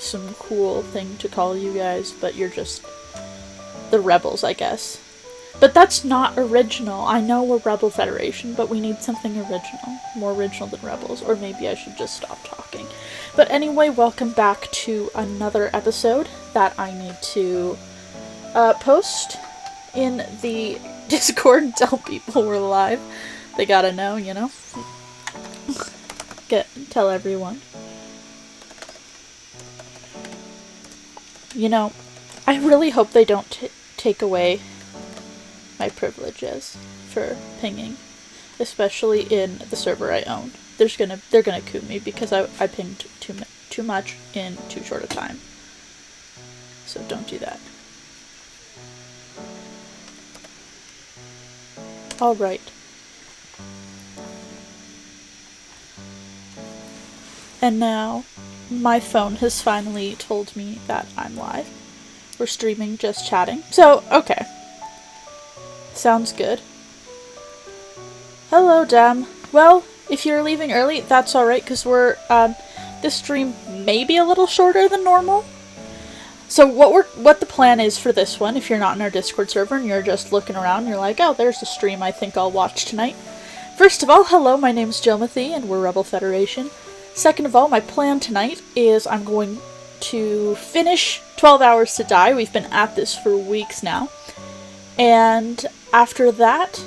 some cool thing to call you guys, but you're just the rebels, I guess. But that's not original. I know we're Rebel Federation, but we need something original. More original than Rebels. Or maybe I should just stop talking. But anyway, welcome back to another episode that I need to post in the Discord and tell people we're live. They gotta know, you know? Tell everyone. You know, I really hope they don't take away my privileges for pinging, especially in the server I own. They're gonna coup me because I pinged too much in too short a time. So don't do that. All right. And now my phone has finally told me that I'm live. We're streaming, just chatting. So, okay. Sounds good. Hello, Dem. Well, if you're leaving early, that's alright, because this stream may be a little shorter than normal. So what the plan is for this one, if you're not in our Discord server and you're just looking around and you're like, oh, there's a stream I think I'll watch tonight. First of all, hello, my name's Jilmathy, and we're Rebel Federation. Second of all, my plan tonight is I'm going to finish 12 Hours to Die. We've been at this for weeks now. And after that,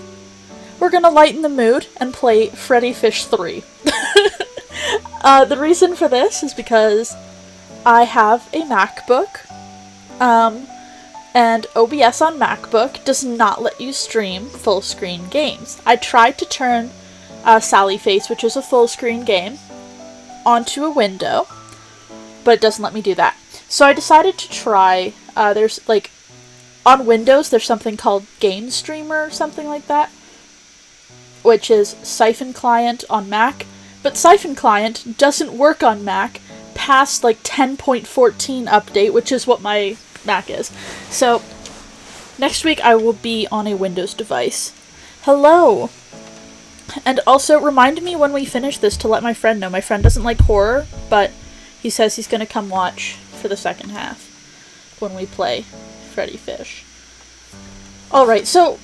we're gonna lighten the mood and play Freddy Fish 3. The reason for this is because I have a MacBook, and OBS on MacBook does not let you stream full-screen games. I tried to turn Sally Face, which is a full-screen game, onto a window, but it doesn't let me do that. So I decided to try, on Windows, there's something called Game Streamer or something like that, which is Siphon Client on Mac, but Siphon Client doesn't work on Mac past 10.14 update, which is what my Mac is. So next week I will be on a Windows device. Hello! And also remind me when we finish this to let my friend know. My friend doesn't like horror, but he says he's gonna come watch for the second half when we play Freddy Fish. Alright, so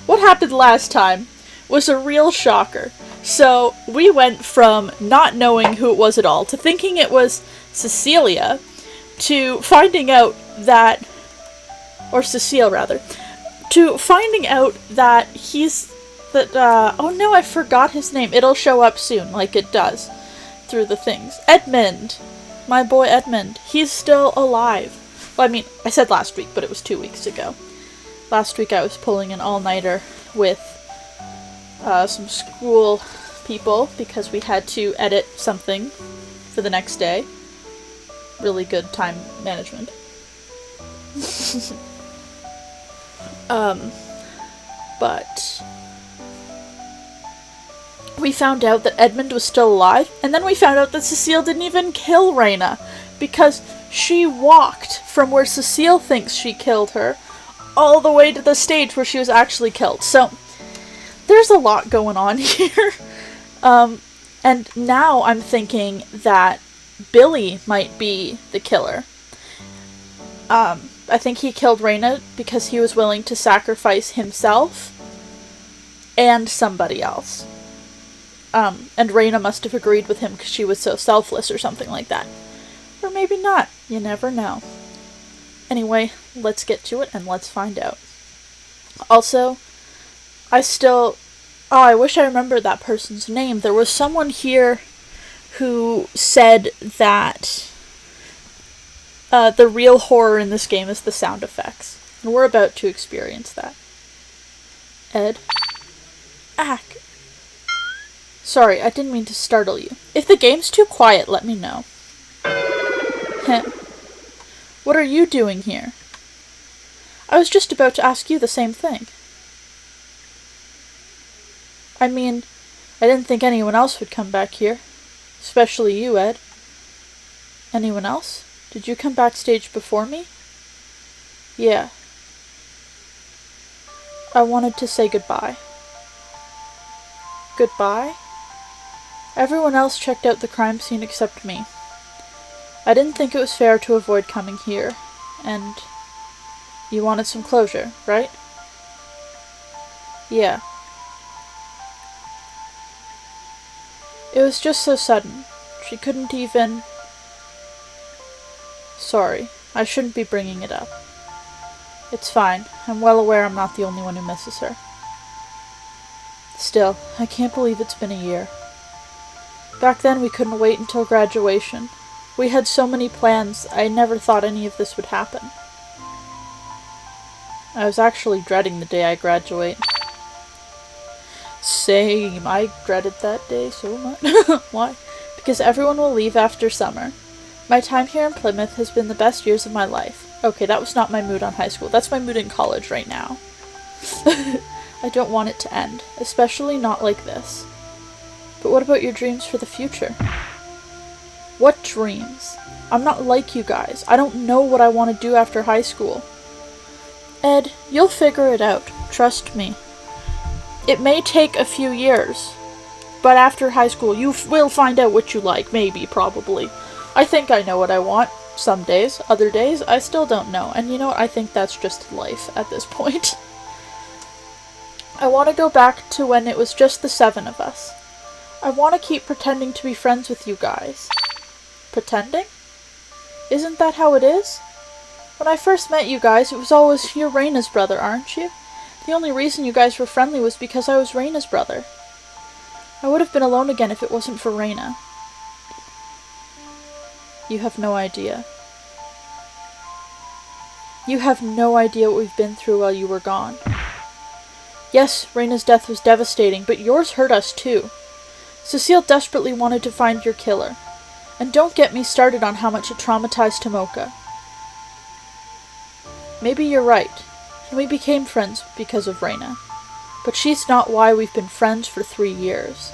what happened last time was a real shocker. So we went from not knowing who it was at all to thinking it was Cecilia to finding out that, or Cecile rather, to finding out that oh no, I forgot his name. It'll show up soon, like it does through the things. Edmund. My boy Edmund. He's still alive. Well, I mean, I said last week, but it was 2 weeks ago. Last week I was pulling an all-nighter with some school people because we had to edit something for the next day. Really good time management. But we found out that Edmund was still alive, and then we found out that Cecile didn't even kill Reyna, because she walked from where Cecile thinks she killed her all the way to the stage where she was actually killed. So there's a lot going on here. And now I'm thinking that Billy might be the killer. I think he killed Reyna because he was willing to sacrifice himself and somebody else. And Reyna must have agreed with him because she was so selfless or something like that. Or maybe not. You never know. Anyway, let's get to it and let's find out. Also, I wish I remembered that person's name. There was someone here who said that the real horror in this game is the sound effects. And we're about to experience that. Ed? Ack. Sorry, I didn't mean to startle you. If the game's too quiet, let me know. Heh. What are you doing here? I was just about to ask you the same thing. I mean, I didn't think anyone else would come back here. Especially you, Ed. Anyone else? Did you come backstage before me? Yeah. I wanted to say goodbye. Goodbye? Everyone else checked out the crime scene except me. I didn't think it was fair to avoid coming here, and you wanted some closure, right? Yeah. It was just so sudden. She couldn't even... Sorry, I shouldn't be bringing it up. It's fine. I'm well aware I'm not the only one who misses her. Still, I can't believe it's been a year. Back then we couldn't wait until graduation. We had so many plans, I never thought any of this would happen. I was actually dreading the day I graduate. Same. I dreaded that day so much. Why? Because everyone will leave after summer. My time here in Plymouth has been the best years of my life. Okay, that was not my mood on high school. That's my mood in college right now. I don't want it to end, especially not like this. But what about your dreams for the future? What dreams? I'm not like you guys. I don't know what I want to do after high school. Ed, you'll figure it out. Trust me. It may take a few years, but after high school you will find out what you like, maybe, probably. I think I know what I want. Some days, other days, I still don't know. And you know what? I think that's just life at this point. I want to go back to when it was just the 7 of us. I want to keep pretending to be friends with you guys. Pretending? Isn't that how it is? When I first met you guys, it was always, you're Reina's brother, aren't you? The only reason you guys were friendly was because I was Reina's brother. I would have been alone again if it wasn't for Reina. You have no idea. You have no idea what we've been through while you were gone. Yes, Reina's death was devastating, but yours hurt us too. Cecile desperately wanted to find your killer. And don't get me started on how much it traumatized Tomoka. Maybe you're right, and we became friends because of Reina. But she's not why we've been friends for 3 years.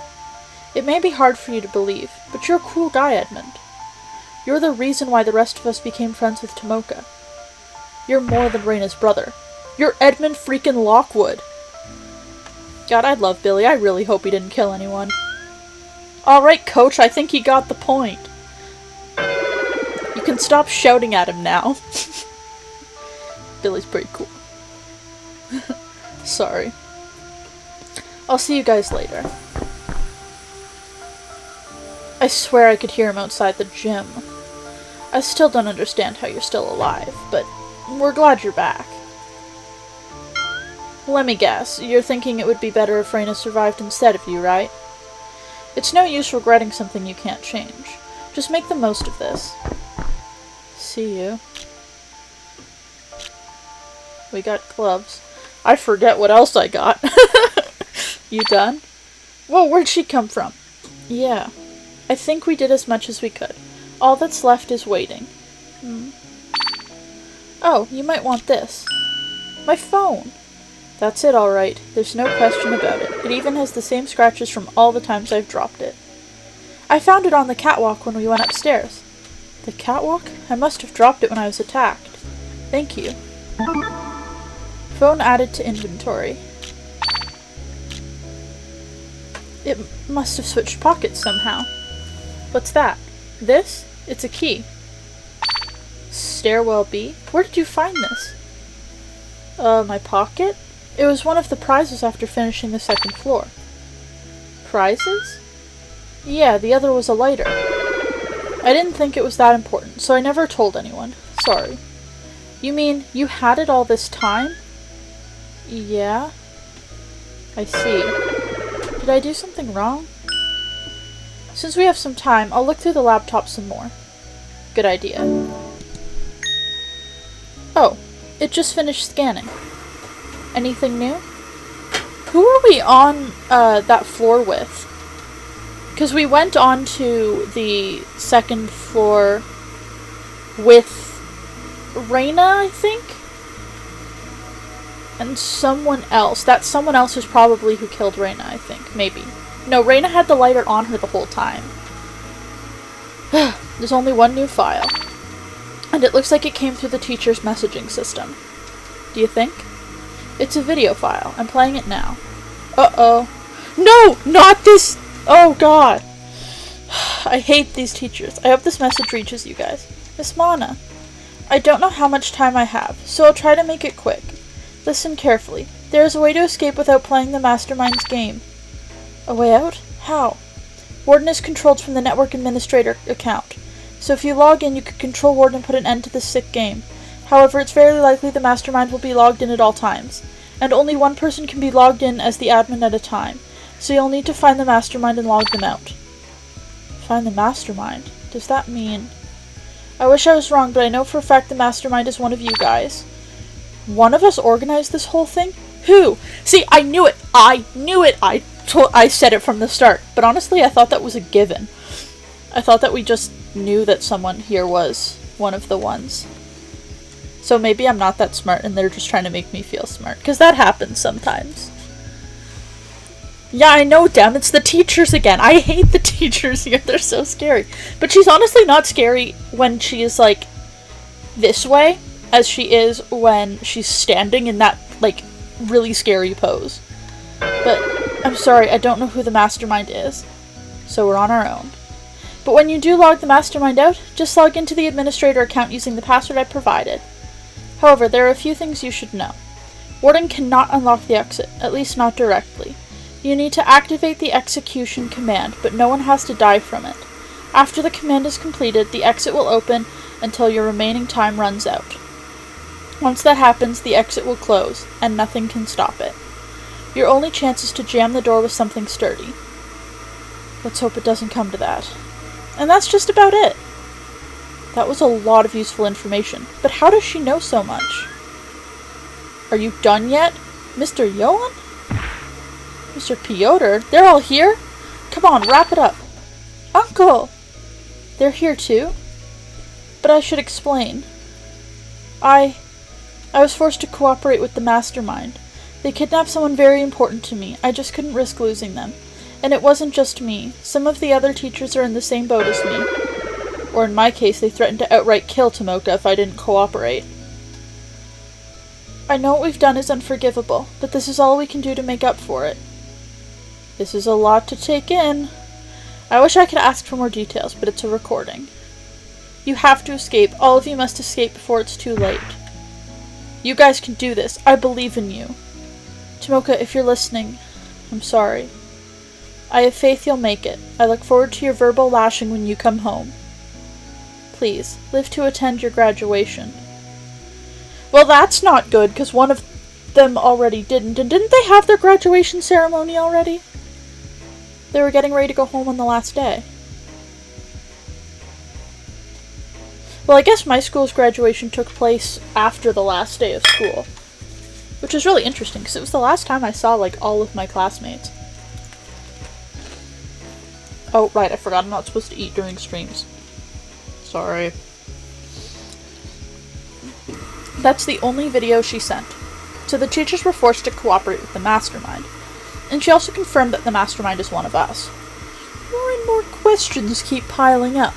It may be hard for you to believe, but you're a cool guy, Edmund. You're the reason why the rest of us became friends with Tomoka. You're more than Reina's brother. You're Edmund freaking Lockwood. God, I love Billy. I really hope he didn't kill anyone. Alright, coach, I think he got the point. You can stop shouting at him now. Billy's pretty cool. Sorry. I'll see you guys later. I swear I could hear him outside the gym. I still don't understand how you're still alive, but we're glad you're back. Let me guess, you're thinking it would be better if Reina survived instead of you, right? It's no use regretting something you can't change. Just make the most of this. See you. We got gloves. I forget what else I got. You done? Whoa, where'd she come from? Yeah. I think we did as much as we could. All that's left is waiting. Oh, you might want this. My phone! That's it, alright. There's no question about it. It even has the same scratches from all the times I've dropped it. I found it on the catwalk when we went upstairs. The catwalk? I must have dropped it when I was attacked. Thank you. Phone added to inventory. It must have switched pockets somehow. What's that? This? It's a key. Stairwell B? Where did you find this? My pocket? It was one of the prizes after finishing the 2nd floor. Prizes? Yeah, the other was a lighter. I didn't think it was that important, so I never told anyone. Sorry. You mean you had it all this time? Yeah? I see. Did I do something wrong? Since we have some time, I'll look through the laptop some more. Good idea. Oh, it just finished scanning. Anything new? Who are we on that floor with? Because we went on to the 2nd floor with Reina, I think? And someone else. That someone else is probably who killed Reina, I think. Maybe. No, Reina had the lighter on her the whole time. There's only one new file. And it looks like it came through the teacher's messaging system. Do you think? It's a video file. I'm playing it now. Uh-oh. No! Not this! Oh, God. I hate these teachers. I hope this message reaches you guys. Miss Mana, I don't know how much time I have, so I'll try to make it quick. Listen carefully. There is a way to escape without playing the Mastermind's game. A way out? How? Warden is controlled from the network administrator account, so if you log in, you can control Warden and put an end to this sick game. However, it's very likely the Mastermind will be logged in at all times, and only one person can be logged in as the admin at a time, so you'll need to find the Mastermind and log them out. Find the Mastermind? Does that mean... I wish I was wrong, but I know for a fact the Mastermind is one of you guys. One of us organized this whole thing? Who? See, I knew it! I knew it! I said it from the start, but honestly I thought that was a given. I thought that we just knew that someone here was one of the ones. So maybe I'm not that smart and they're just trying to make me feel smart, because that happens sometimes. Yeah, I know, damn, it's the teachers again. I hate the teachers here, they're so scary. But she's honestly not scary when she is, like, this way, as she is when she's standing in that, like, really scary pose. But, I'm sorry, I don't know who the Mastermind is. So we're on our own. But when you do log the Mastermind out, just log into the administrator account using the password I provided. However, there are a few things you should know. Warden cannot unlock the exit, at least not directly. You need to activate the execution command, but no one has to die from it. After the command is completed, the exit will open until your remaining time runs out. Once that happens, the exit will close, and nothing can stop it. Your only chance is to jam the door with something sturdy. Let's hope it doesn't come to that. And that's just about it. That was a lot of useful information, but how does she know so much? Are you done yet? Mr. Johan? Mr. Piotr? They're all here? Come on, wrap it up. Uncle! They're here too? But I should explain. I was forced to cooperate with the Mastermind. They kidnapped someone very important to me. I just couldn't risk losing them. And it wasn't just me. Some of the other teachers are in the same boat as me. Or in my case, they threatened to outright kill Tomoka if I didn't cooperate. I know what we've done is unforgivable, but this is all we can do to make up for it. This is a lot to take in. I wish I could ask for more details, but it's a recording. You have to escape. All of you must escape before it's too late. You guys can do this. I believe in you. Tomoka, if you're listening, I'm sorry. I have faith you'll make it. I look forward to your verbal lashing when you come home. Please, live to attend your graduation. Well, that's not good, because one of them already didn't. And didn't they have their graduation ceremony already? They were getting ready to go home on the last day. Well, I guess my school's graduation took place after the last day of school. Which is really interesting, because it was the last time I saw, like, all of my classmates. Oh, right, I forgot I'm not supposed to eat during streams. Sorry. That's the only video she sent. So the teachers were forced to cooperate with the Mastermind. And she also confirmed that the Mastermind is one of us. More and more questions keep piling up.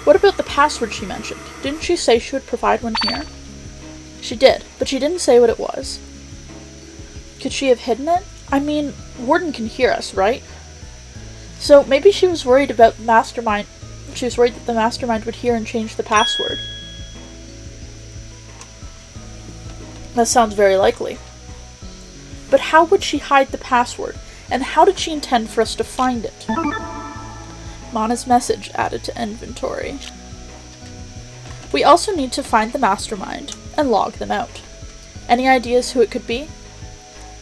What about the password she mentioned? Didn't she say she would provide one here? She did, but she didn't say what it was. Could she have hidden it? I mean, Warden can hear us, right? So maybe she was worried about the Mastermind. She was worried that the Mastermind would hear and change the password. That sounds very likely. But how would she hide the password? And how did she intend for us to find it? Mana's message added to inventory. We also need to find the Mastermind and log them out. Any ideas who it could be?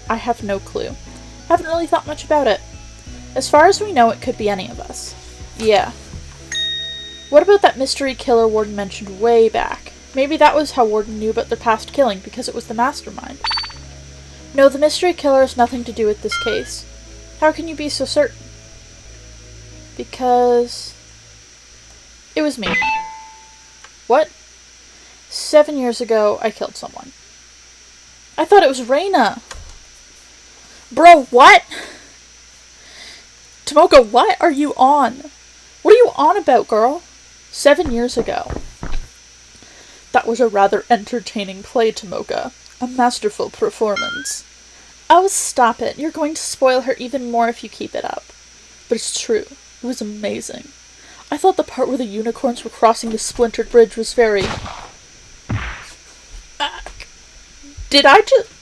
I have no clue. Haven't really thought much about it. As far as we know, it could be any of us. Yeah. What about that mystery killer Warden mentioned way back? Maybe that was how Warden knew about their past killing, because it was the Mastermind. No, the mystery killer has nothing to do with this case. How can you be so certain? Because... it was me. What? 7 years ago, I killed someone. I thought it was Reina. Bro, what? Tomoka, what are you on? What are you on about, girl? 7 years ago. That was a rather entertaining play, Tomoka. A masterful performance. Oh, stop it. You're going to spoil her even more if you keep it up. but it's true. It was amazing. I thought the part where the unicorns were crossing the splintered bridge was very... Did I just...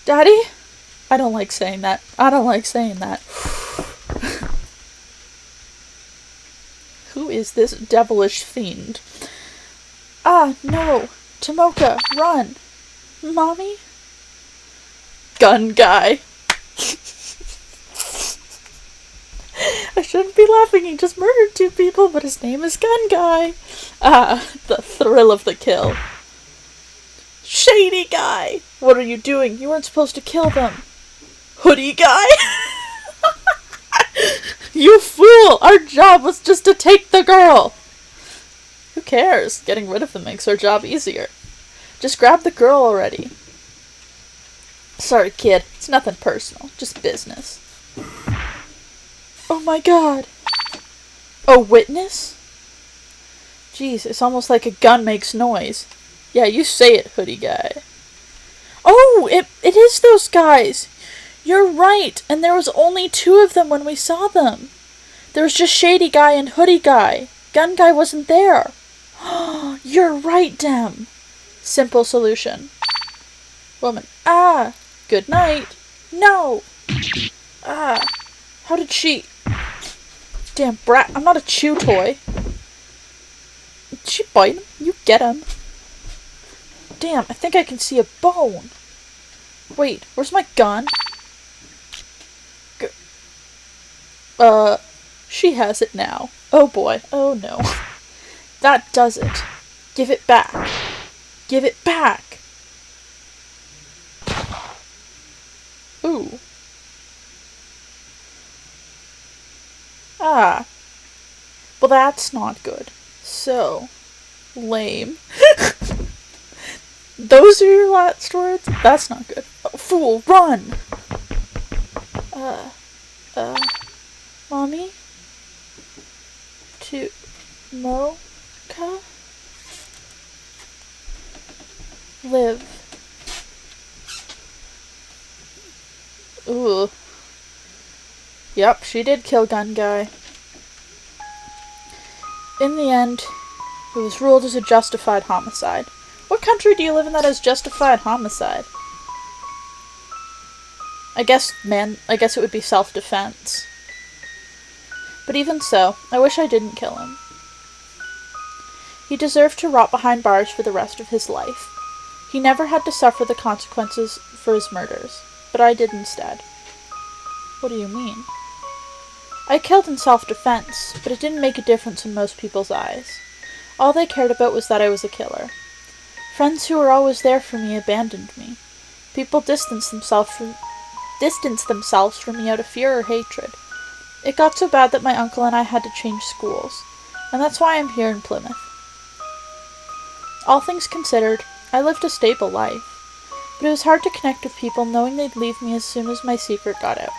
Daddy? I don't like saying that. I don't like saying that. Who is this devilish fiend? Ah, no. Tomoka, run. Mommy? Gun guy. I shouldn't be laughing. He just murdered 2 people, but his name is Gun Guy. Ah, the thrill of the kill. Shady guy! What are you doing? You weren't supposed to kill them. Hoodie guy? You fool! Our job was just to take the girl! Who cares? Getting rid of them makes our job easier. Just grab the girl already. Sorry, kid. It's nothing personal. Just business. Oh my god. A witness? Jeez, it's almost like a gun makes noise. Yeah, you say it, hoodie guy. Oh, it is those guys. You're right, and there was only 2 of them when we saw them. There was just Shady Guy and Hoodie Guy. Gun Guy wasn't there. You're right, Dem. Simple solution. Woman. Ah. Good night. No. Ah. How did she... Damn brat, I'm not a chew toy. Did she bite him? You get him. Damn, I think I can see a bone. Wait, where's my gun? She has it now. Oh boy. Oh no. That does it. Give it back. Give it back. Ooh. Ah. Well, that's not good. So, lame. Those are your last words? That's not good. Oh, fool, run! Mommy? To Mocha? Live. Ooh. Yep, she did kill Gun Guy. In the end, it was ruled as a justified homicide. What country do you live in that has justified homicide? I guess it would be self-defense. But even so, I wish I didn't kill him. He deserved to rot behind bars for the rest of his life. He never had to suffer the consequences for his murders, but I did instead. What do you mean? I killed in self-defense, but it didn't make a difference in most people's eyes. All they cared about was that I was a killer. Friends who were always there for me abandoned me. People distanced themselves from me out of fear or hatred. It got so bad that my uncle and I had to change schools, and that's why I'm here in Plymouth. All things considered, I lived a stable life, but it was hard to connect with people knowing they'd leave me as soon as my secret got out.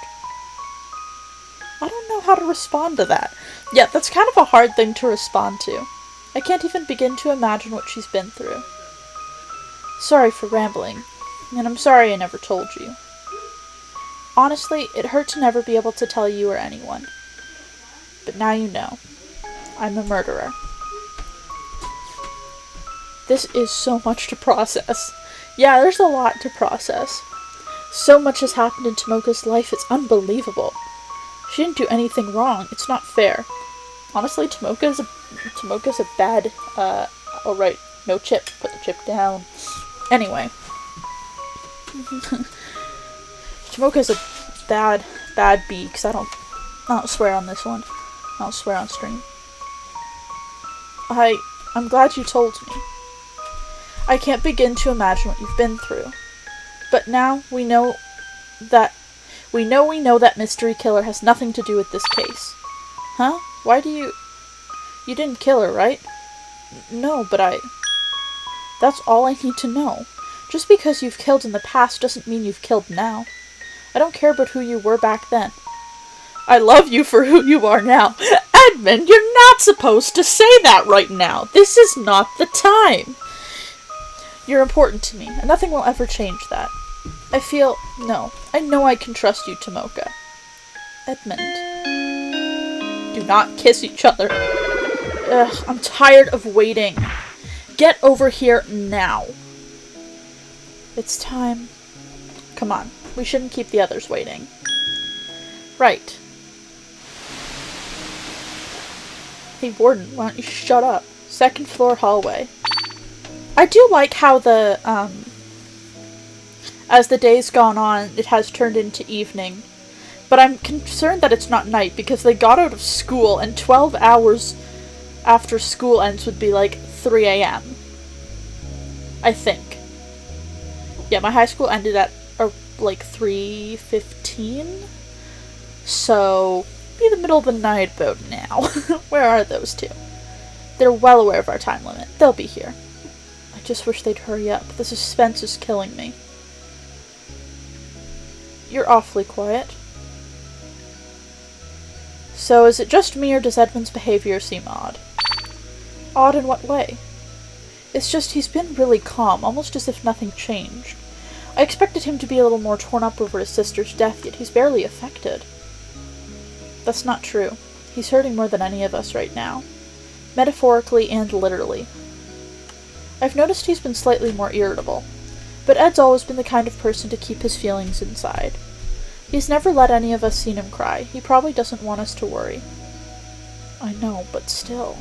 I don't know how to respond to that. Yeah, that's kind of a hard thing to respond to. I can't even begin to imagine what she's been through. Sorry for rambling, and I'm sorry I never told you. Honestly, it hurt to never be able to tell you or anyone. But now you know. I'm a murderer. This is so much to process. Yeah, there's a lot to process. So much has happened in Tomoka's life, it's unbelievable. She didn't do anything wrong. It's not fair. Honestly, Tomoka's a bad, oh right, no chip. Put the chip down. Anyway. Tomoka's a bad bee, because I don't swear on this one. I don't swear on stream. I'm glad you told me. I can't begin to imagine what you've been through. But now we know that mystery killer has nothing to do with this case. Huh? Why do you didn't kill her, right? No, but that's all I need to know. Just because you've killed in the past doesn't mean you've killed now. I don't care about who you were back then. I love you for who you are now. Edmund, you're not supposed to say that right now. This is not the time. You're important to me, and nothing will ever change that. I know I can trust you, Tomoka. Edmund. Do not kiss each other. Ugh, I'm tired of waiting. Get over here now. It's time. Come on, we shouldn't keep the others waiting. Right. Hey, Warden, why don't you shut up? Second floor hallway. I do like how the, as the day's gone on, it has turned into evening. But I'm concerned that it's not night, because they got out of school, and 12 hours after school ends would be like 3 a.m. I think. Yeah, my high school ended at, like, 3:15? So, be the middle of the night about now. Where are those two? They're well aware of our time limit. They'll be here. I just wish they'd hurry up. The suspense is killing me. You're awfully quiet. So, is it just me, or does Edmund's behavior seem odd? Odd in what way? It's just he's been really calm, almost as if nothing changed. I expected him to be a little more torn up over his sister's death, yet he's barely affected. That's not true. He's hurting more than any of us right now. Metaphorically and literally. I've noticed he's been slightly more irritable, but Ed's always been the kind of person to keep his feelings inside. He's never let any of us see him cry. He probably doesn't want us to worry. I know, but still.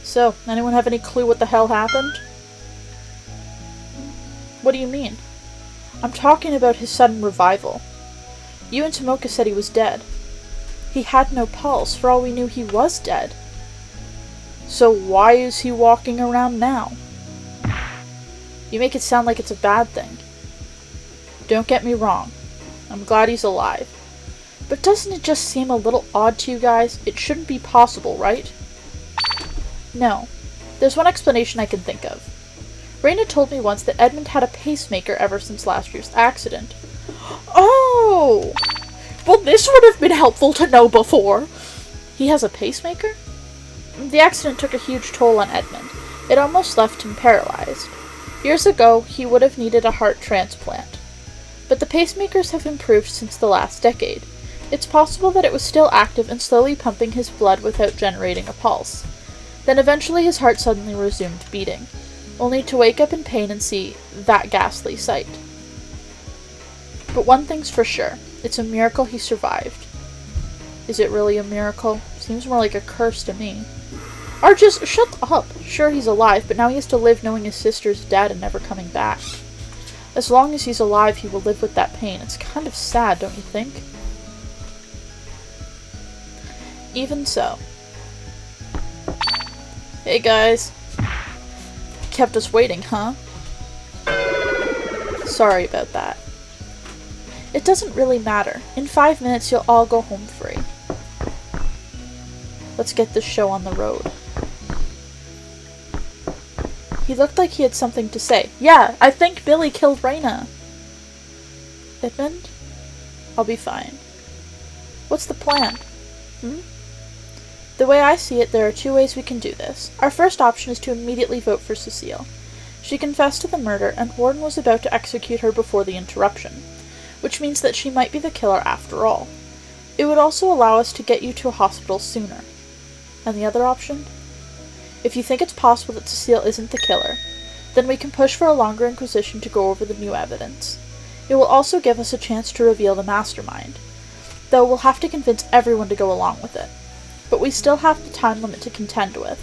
So, anyone have any clue what the hell happened? What do you mean? I'm talking about his sudden revival. You and Tomoka said he was dead. He had no pulse. For all we knew, he was dead. So why is he walking around now? You make it sound like it's a bad thing. Don't get me wrong. I'm glad he's alive. But doesn't it just seem a little odd to you guys? It shouldn't be possible, right? No. There's one explanation I can think of. Reina told me once that Edmund had a pacemaker ever since last year's accident. Oh! Well, this would have been helpful to know before. He has a pacemaker? The accident took a huge toll on Edmund. It almost left him paralyzed. Years ago, he would have needed a heart transplant. But the pacemakers have improved since the last decade. It's possible that it was still active and slowly pumping his blood without generating a pulse. Then eventually his heart suddenly resumed beating, only to wake up in pain and see that ghastly sight. But one thing's for sure, it's a miracle he survived. Is it really a miracle? Seems more like a curse to me. Or just, shut up! Sure, he's alive, but now he has to live knowing his sister's dead and never coming back. As long as he's alive, he will live with that pain. It's kind of sad, don't you think? Even so. Hey guys. Kept us waiting, huh? Sorry about that. It doesn't really matter. In 5 minutes, you'll all go home free. Let's get this show on the road. He looked like he had something to say. Yeah, I think Billy killed Reina. Edmund? I'll be fine. What's the plan? The way I see it, there are 2 ways we can do this. Our first option is to immediately vote for Cecile. She confessed to the murder, and Warden was about to execute her before the interruption, which means that she might be the killer after all. It would also allow us to get you to a hospital sooner. And the other option? If you think it's possible that Cecile isn't the killer, then we can push for a longer inquisition to go over the new evidence. It will also give us a chance to reveal the mastermind, though we'll have to convince everyone to go along with it. But we still have the time limit to contend with,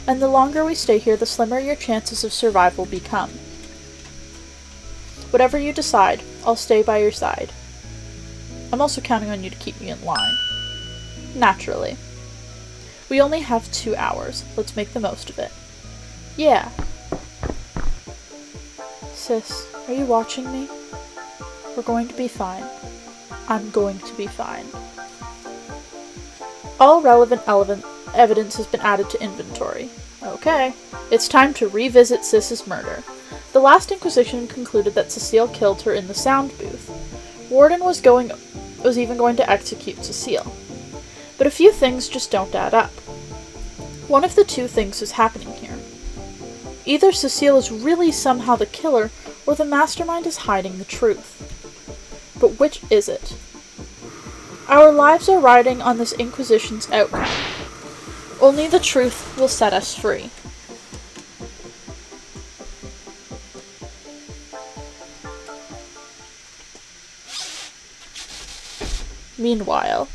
and the longer we stay here, the slimmer your chances of survival become. Whatever you decide, I'll stay by your side. I'm also counting on you to keep me in line. Naturally. We only have 2 hours. Let's make the most of it. Yeah. Sis, are you watching me? We're going to be fine. I'm going to be fine. All relevant evidence has been added to inventory. Okay, it's time to revisit Sis's murder. The last Inquisition concluded that Cecile killed her in the sound booth. Warden was even going to execute Cecile. But a few things just don't add up. One of the 2 things is happening here. Either Cecile is really somehow the killer, or the mastermind is hiding the truth. But which is it? Our lives are riding on this Inquisition's outcome. Only the truth will set us free. Meanwhile,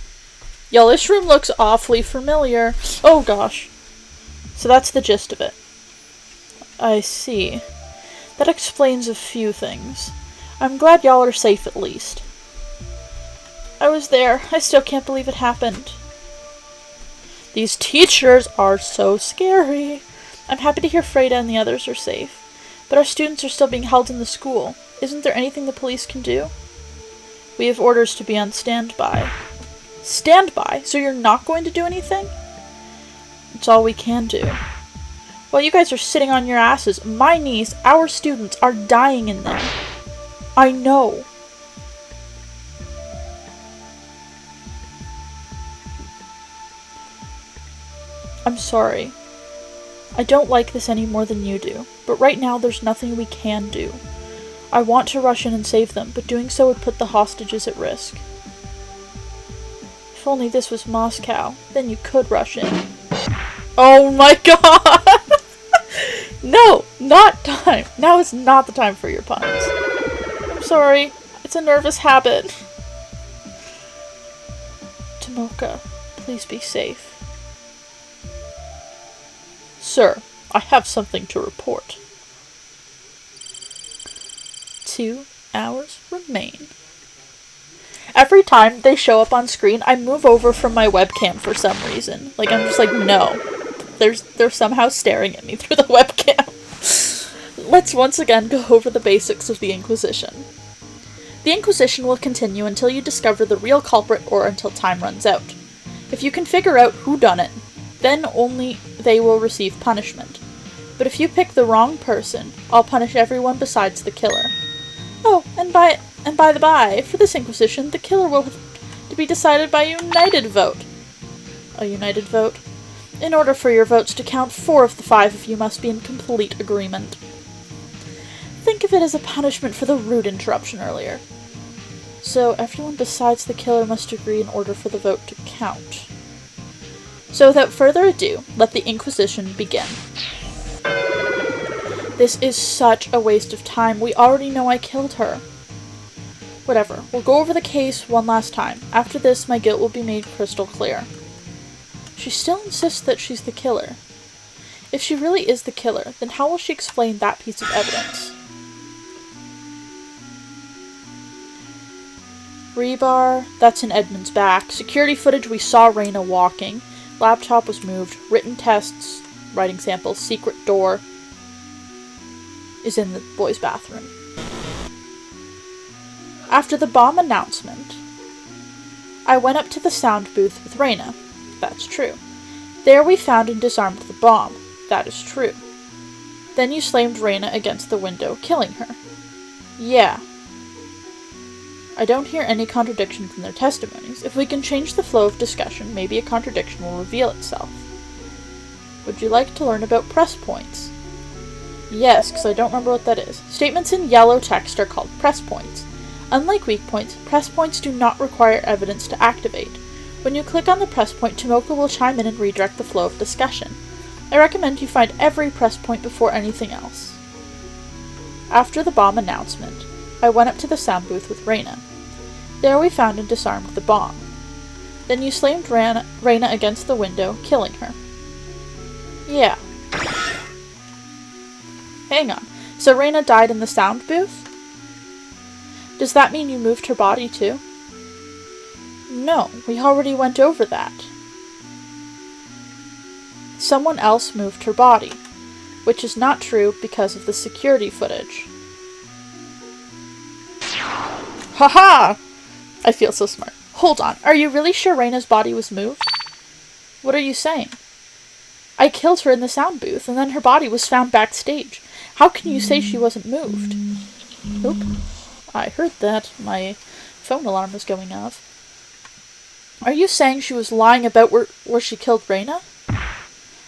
y'all, this room looks awfully familiar. Oh gosh. So that's the gist of it. I see. That explains a few things. I'm glad y'all are safe at least. I was there. I still can't believe it happened. These teachers are so scary. I'm happy to hear Freda and the others are safe. But our students are still being held in the school. Isn't there anything the police can do? We have orders to be on standby. Standby? So you're not going to do anything? It's all we can do. While you guys are sitting on your asses, my niece, our students, are dying in there. I know. I'm sorry. I don't like this any more than you do, but right now there's nothing we can do. I want to rush in and save them, but doing so would put the hostages at risk. If only this was Moscow, then you could rush in. Oh my god! No, not time. Now is not the time for your puns. I'm sorry. It's a nervous habit. Tomoka, please be safe. Sir, I have something to report. 2 hours remain. Every time they show up on screen, I move over from my webcam for some reason. Like, I'm just like, no. They're somehow staring at me through the webcam. Let's once again go over the basics of the Inquisition. The Inquisition will continue until you discover the real culprit or until time runs out. If you can figure out who done it, then only they will receive punishment. But if you pick the wrong person, I'll punish everyone besides the killer. Oh, and by the by, for this Inquisition, the killer will have to be decided by a united vote. A united vote? In order for your votes to count, 4 of the 5 of you must be in complete agreement. Think of it as a punishment for the rude interruption earlier. So everyone besides the killer must agree in order for the vote to count. So without further ado, let the Inquisition begin. This is such a waste of time. We already know I killed her. Whatever, we'll go over the case one last time. After this, my guilt will be made crystal clear. She still insists that she's the killer. If she really is the killer, then how will she explain that piece of evidence? Rebar, that's in Edmund's back. Security footage, we saw Reyna walking. Laptop was moved. Written tests, writing samples, secret door is in the boys' bathroom. After the bomb announcement, I went up to the sound booth with Reyna. That's true. There we found and disarmed the bomb. That is true. Then you slammed Reyna against the window, killing her. Yeah. I don't hear any contradiction from their testimonies. If we can change the flow of discussion, maybe a contradiction will reveal itself. Would you like to learn about press points? Yes, because I don't remember what that is. Statements in yellow text are called press points. Unlike weak points, press points do not require evidence to activate. When you click on the press point, Tomoka will chime in and redirect the flow of discussion. I recommend you find every press point before anything else. After the bomb announcement, I went up to the sound booth with Reyna. There we found and disarmed the bomb. Then you slammed Reyna against the window, killing her. Yeah. Hang on. So Reyna died in the sound booth? Does that mean you moved her body too? No, we already went over that. Someone else moved her body, which is not true because of the security footage. Haha! I feel so smart. Hold on, are you really sure Reyna's body was moved? What are you saying? I killed her in the sound booth, and then her body was found backstage. How can you say she wasn't moved? Oop. I heard that. My phone alarm was going off. Are you saying she was lying about where she killed Reyna?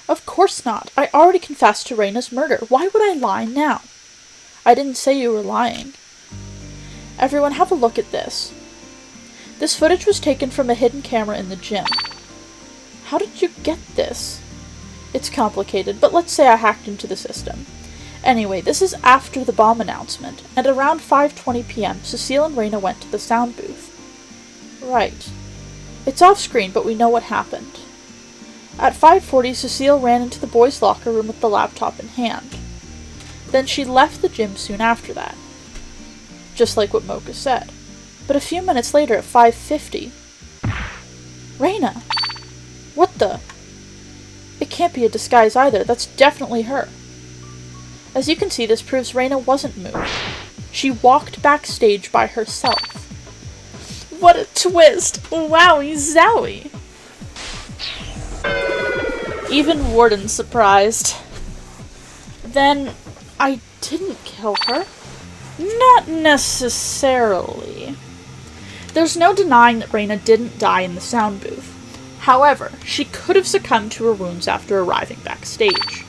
Of course not. I already confessed to Reyna's murder. Why would I lie now? I didn't say you were lying. Everyone, have a look at this. This footage was taken from a hidden camera in the gym. How did you get this? It's complicated, but let's say I hacked into the system. Anyway, this is after the bomb announcement, and around 5:20 p.m., Cecile and Reina went to the sound booth. Right. It's off-screen, but we know what happened. At 5:40, Cecile ran into the boys' locker room with the laptop in hand. Then she left the gym soon after that. Just like what Mocha said. But a few minutes later, at 5:50... Reina! What the? It can't be a disguise either. That's definitely her. As you can see, this proves Reina wasn't moved. She walked backstage by herself. What a twist! Wowie zowie! Even Warden's surprised. Then, I didn't kill her? Not necessarily. There's no denying that Reina didn't die in the sound booth. However, she could have succumbed to her wounds after arriving backstage.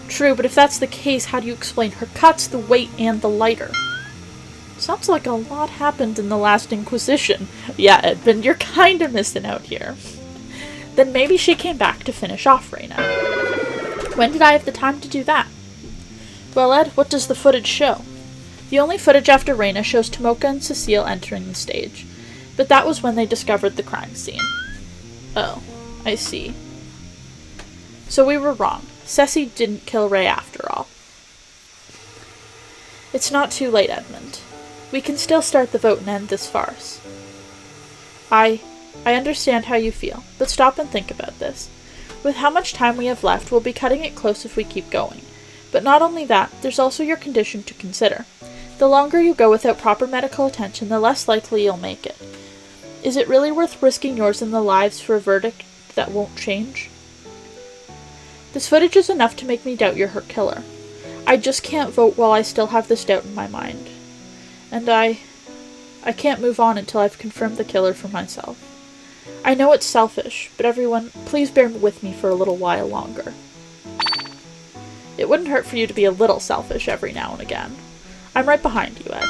True, but if that's the case, how do you explain her cuts, the weight, and the lighter? Sounds like a lot happened in the last Inquisition. Yeah, Edmund, you're kinda missing out here. Then maybe she came back to finish off Reina. When did I have the time to do that? Well, Ed, what does the footage show? The only footage after Reina shows Tomoka and Cecile entering the stage, but that was when they discovered the crime scene. Oh, I see. So we were wrong. Ceci didn't kill Ray after all. It's not too late, Edmund. We can still start the vote and end this farce. I understand how you feel, but stop and think about this. With how much time we have left, we'll be cutting it close if we keep going. But not only that, there's also your condition to consider. The longer you go without proper medical attention, the less likely you'll make it. Is it really worth risking yours and the lives for a verdict that won't change? This footage is enough to make me doubt you're her killer. I just can't vote while I still have this doubt in my mind. And I can't move on until I've confirmed the killer for myself. I know it's selfish, but everyone, please bear with me for a little while longer. It wouldn't hurt for you to be a little selfish every now and again. I'm right behind you, Ed.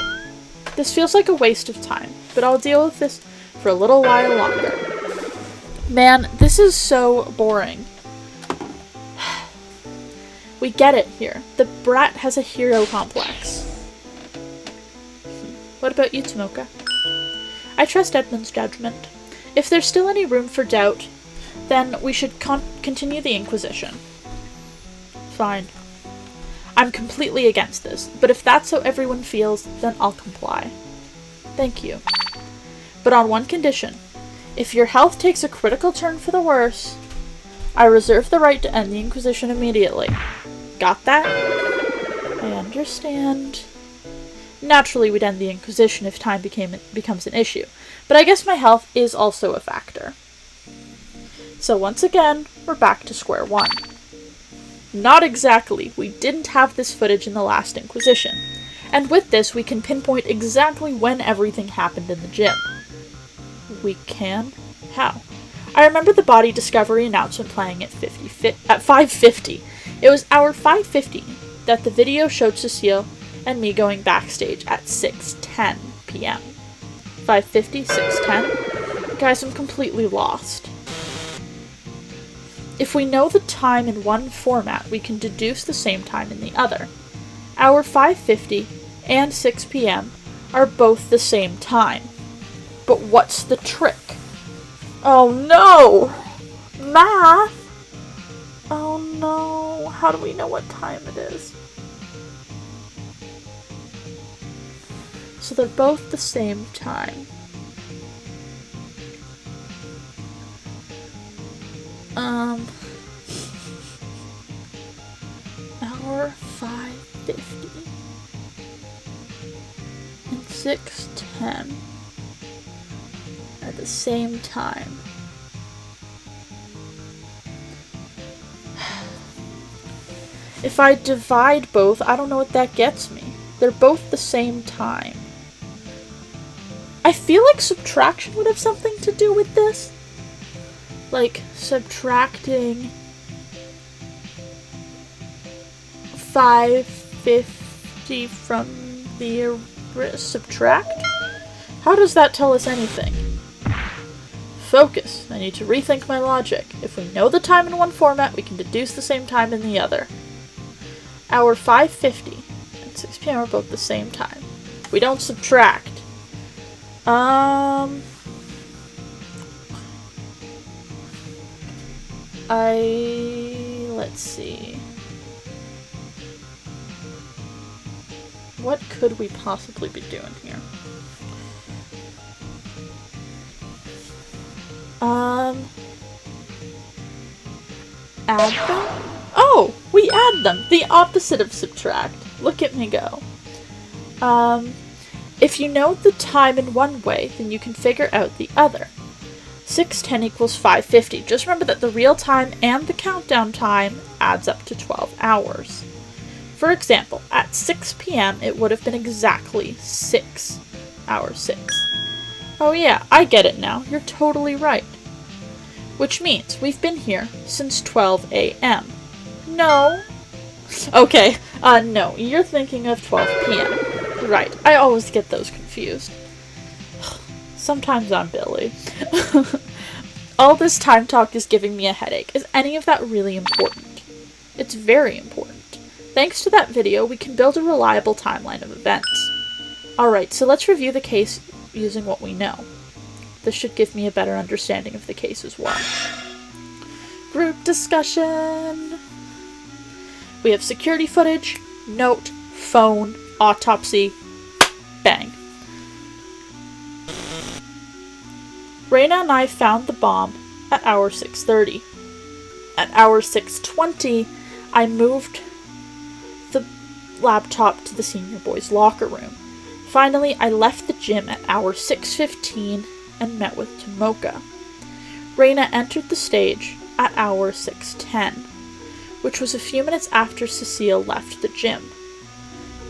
This feels like a waste of time, but I'll deal with this for a little while longer. Man, this is so boring. We get it here. The brat has a hero complex. What about you, Tomoka? I trust Edmund's judgment. If there's still any room for doubt, then we should continue the Inquisition. Fine. I'm completely against this, but if that's how everyone feels, then I'll comply. Thank you. But on one condition. If your health takes a critical turn for the worse, I reserve the right to end the Inquisition immediately. Got that? I understand. Naturally, we'd end the Inquisition if time becomes an issue, but I guess my health is also a factor. So once again, we're back to square one. Not exactly. We didn't have this footage in the last Inquisition, and with this we can pinpoint exactly when everything happened in the gym. We can? How? I remember the body discovery announcement playing at 5:50. It was hour 5:50 that the video showed Cecile and me going backstage at 6:10 p.m. 5:50, 6:10? Guys, I'm completely lost. If we know the time in one format, we can deduce the same time in the other. Hour 5:50 and 6 p.m. are both the same time. But what's the trick? Oh no! Math! Oh no, how do we know what time it is? So they're both the same time. Hour 5:50 and 6:10 at the same time. If I divide both, I don't know what that gets me. They're both the same time. I feel like subtraction would have something to do with this. Like, subtracting 5:50 from the subtract? How does that tell us anything? Focus. I need to rethink my logic. If we know the time in one format, we can deduce the same time in the other. Hour 5:50 and 6 p.m. are both the same time. We don't subtract. Let's see. What could we possibly be doing here? Add them? Oh, we add them! The opposite of subtract. Look at me go. If you know the time in one way, then you can figure out the other. 6:10 equals 5:50. Just remember that the real time and the countdown time adds up to 12 hours. For example, at 6 p.m. it would have been exactly 6 hours 6. Oh yeah, I get it now. You're totally right. Which means we've been here since 12 a.m. No. Okay, no, you're thinking of 12 p.m. Right, I always get those confused. Sometimes I'm Billy. All this time talk is giving me a headache. Is any of that really important? It's very important. Thanks to that video, we can build a reliable timeline of events. Alright, so let's review the case using what we know. This should give me a better understanding of the case as well. Group discussion. We have security footage, note, phone, autopsy, bang. Reina and I found the bomb at hour 6:30. At hour 6:20, I moved the laptop to the senior boys' locker room. Finally, I left the gym at hour 6:15 and met with Tomoka. Reina entered the stage at hour 6:10, which was a few minutes after Cecile left the gym.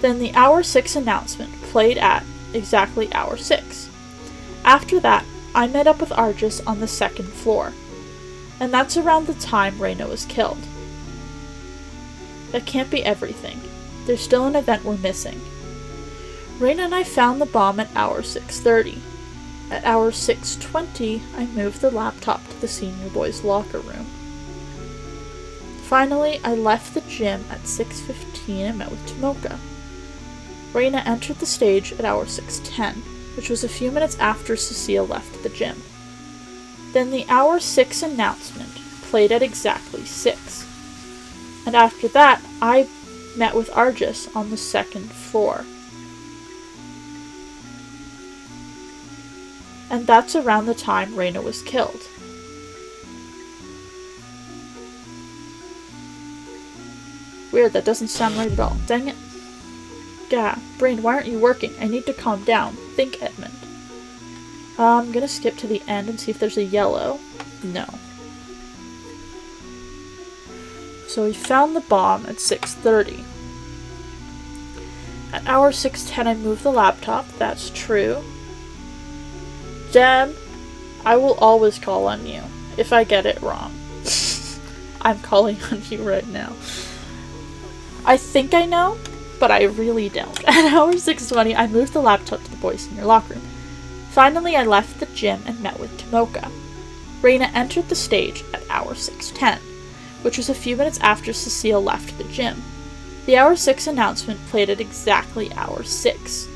Then the hour 6 announcement played at exactly hour 6. After that, I met up with Argis on the second floor, and that's around the time Reina was killed. That can't be everything. There's still an event we're missing. Reina and I found the bomb at hour 6:30. At hour 6:20, I moved the laptop to the senior boys' locker room. Finally, I left the gym at 6:15 and met with Tomoka. Reina entered the stage at hour 6:10, which was a few minutes after Cecile left the gym. Then the hour 6 announcement played at exactly 6. And after that, I met with Argis on the second floor. And that's around the time Reina was killed. Weird, that doesn't sound right at all. Dang it. Gah, brain, why aren't you working? I need to calm down. Think, Edmund. I'm gonna skip to the end and see if there's a yellow. No. So we found the bomb at 6:30. At hour 6:10 I moved the laptop. That's true. Deb, I will always call on you if I get it wrong. I'm calling on you right now. I think I know, but I really don't. At hour 6:20, I moved the laptop to the boys' senior locker room. Finally, I left the gym and met with Tomoka. Reina entered the stage at hour 6:10, which was a few minutes after Cecile left the gym. The hour 6 announcement played at exactly hour 6.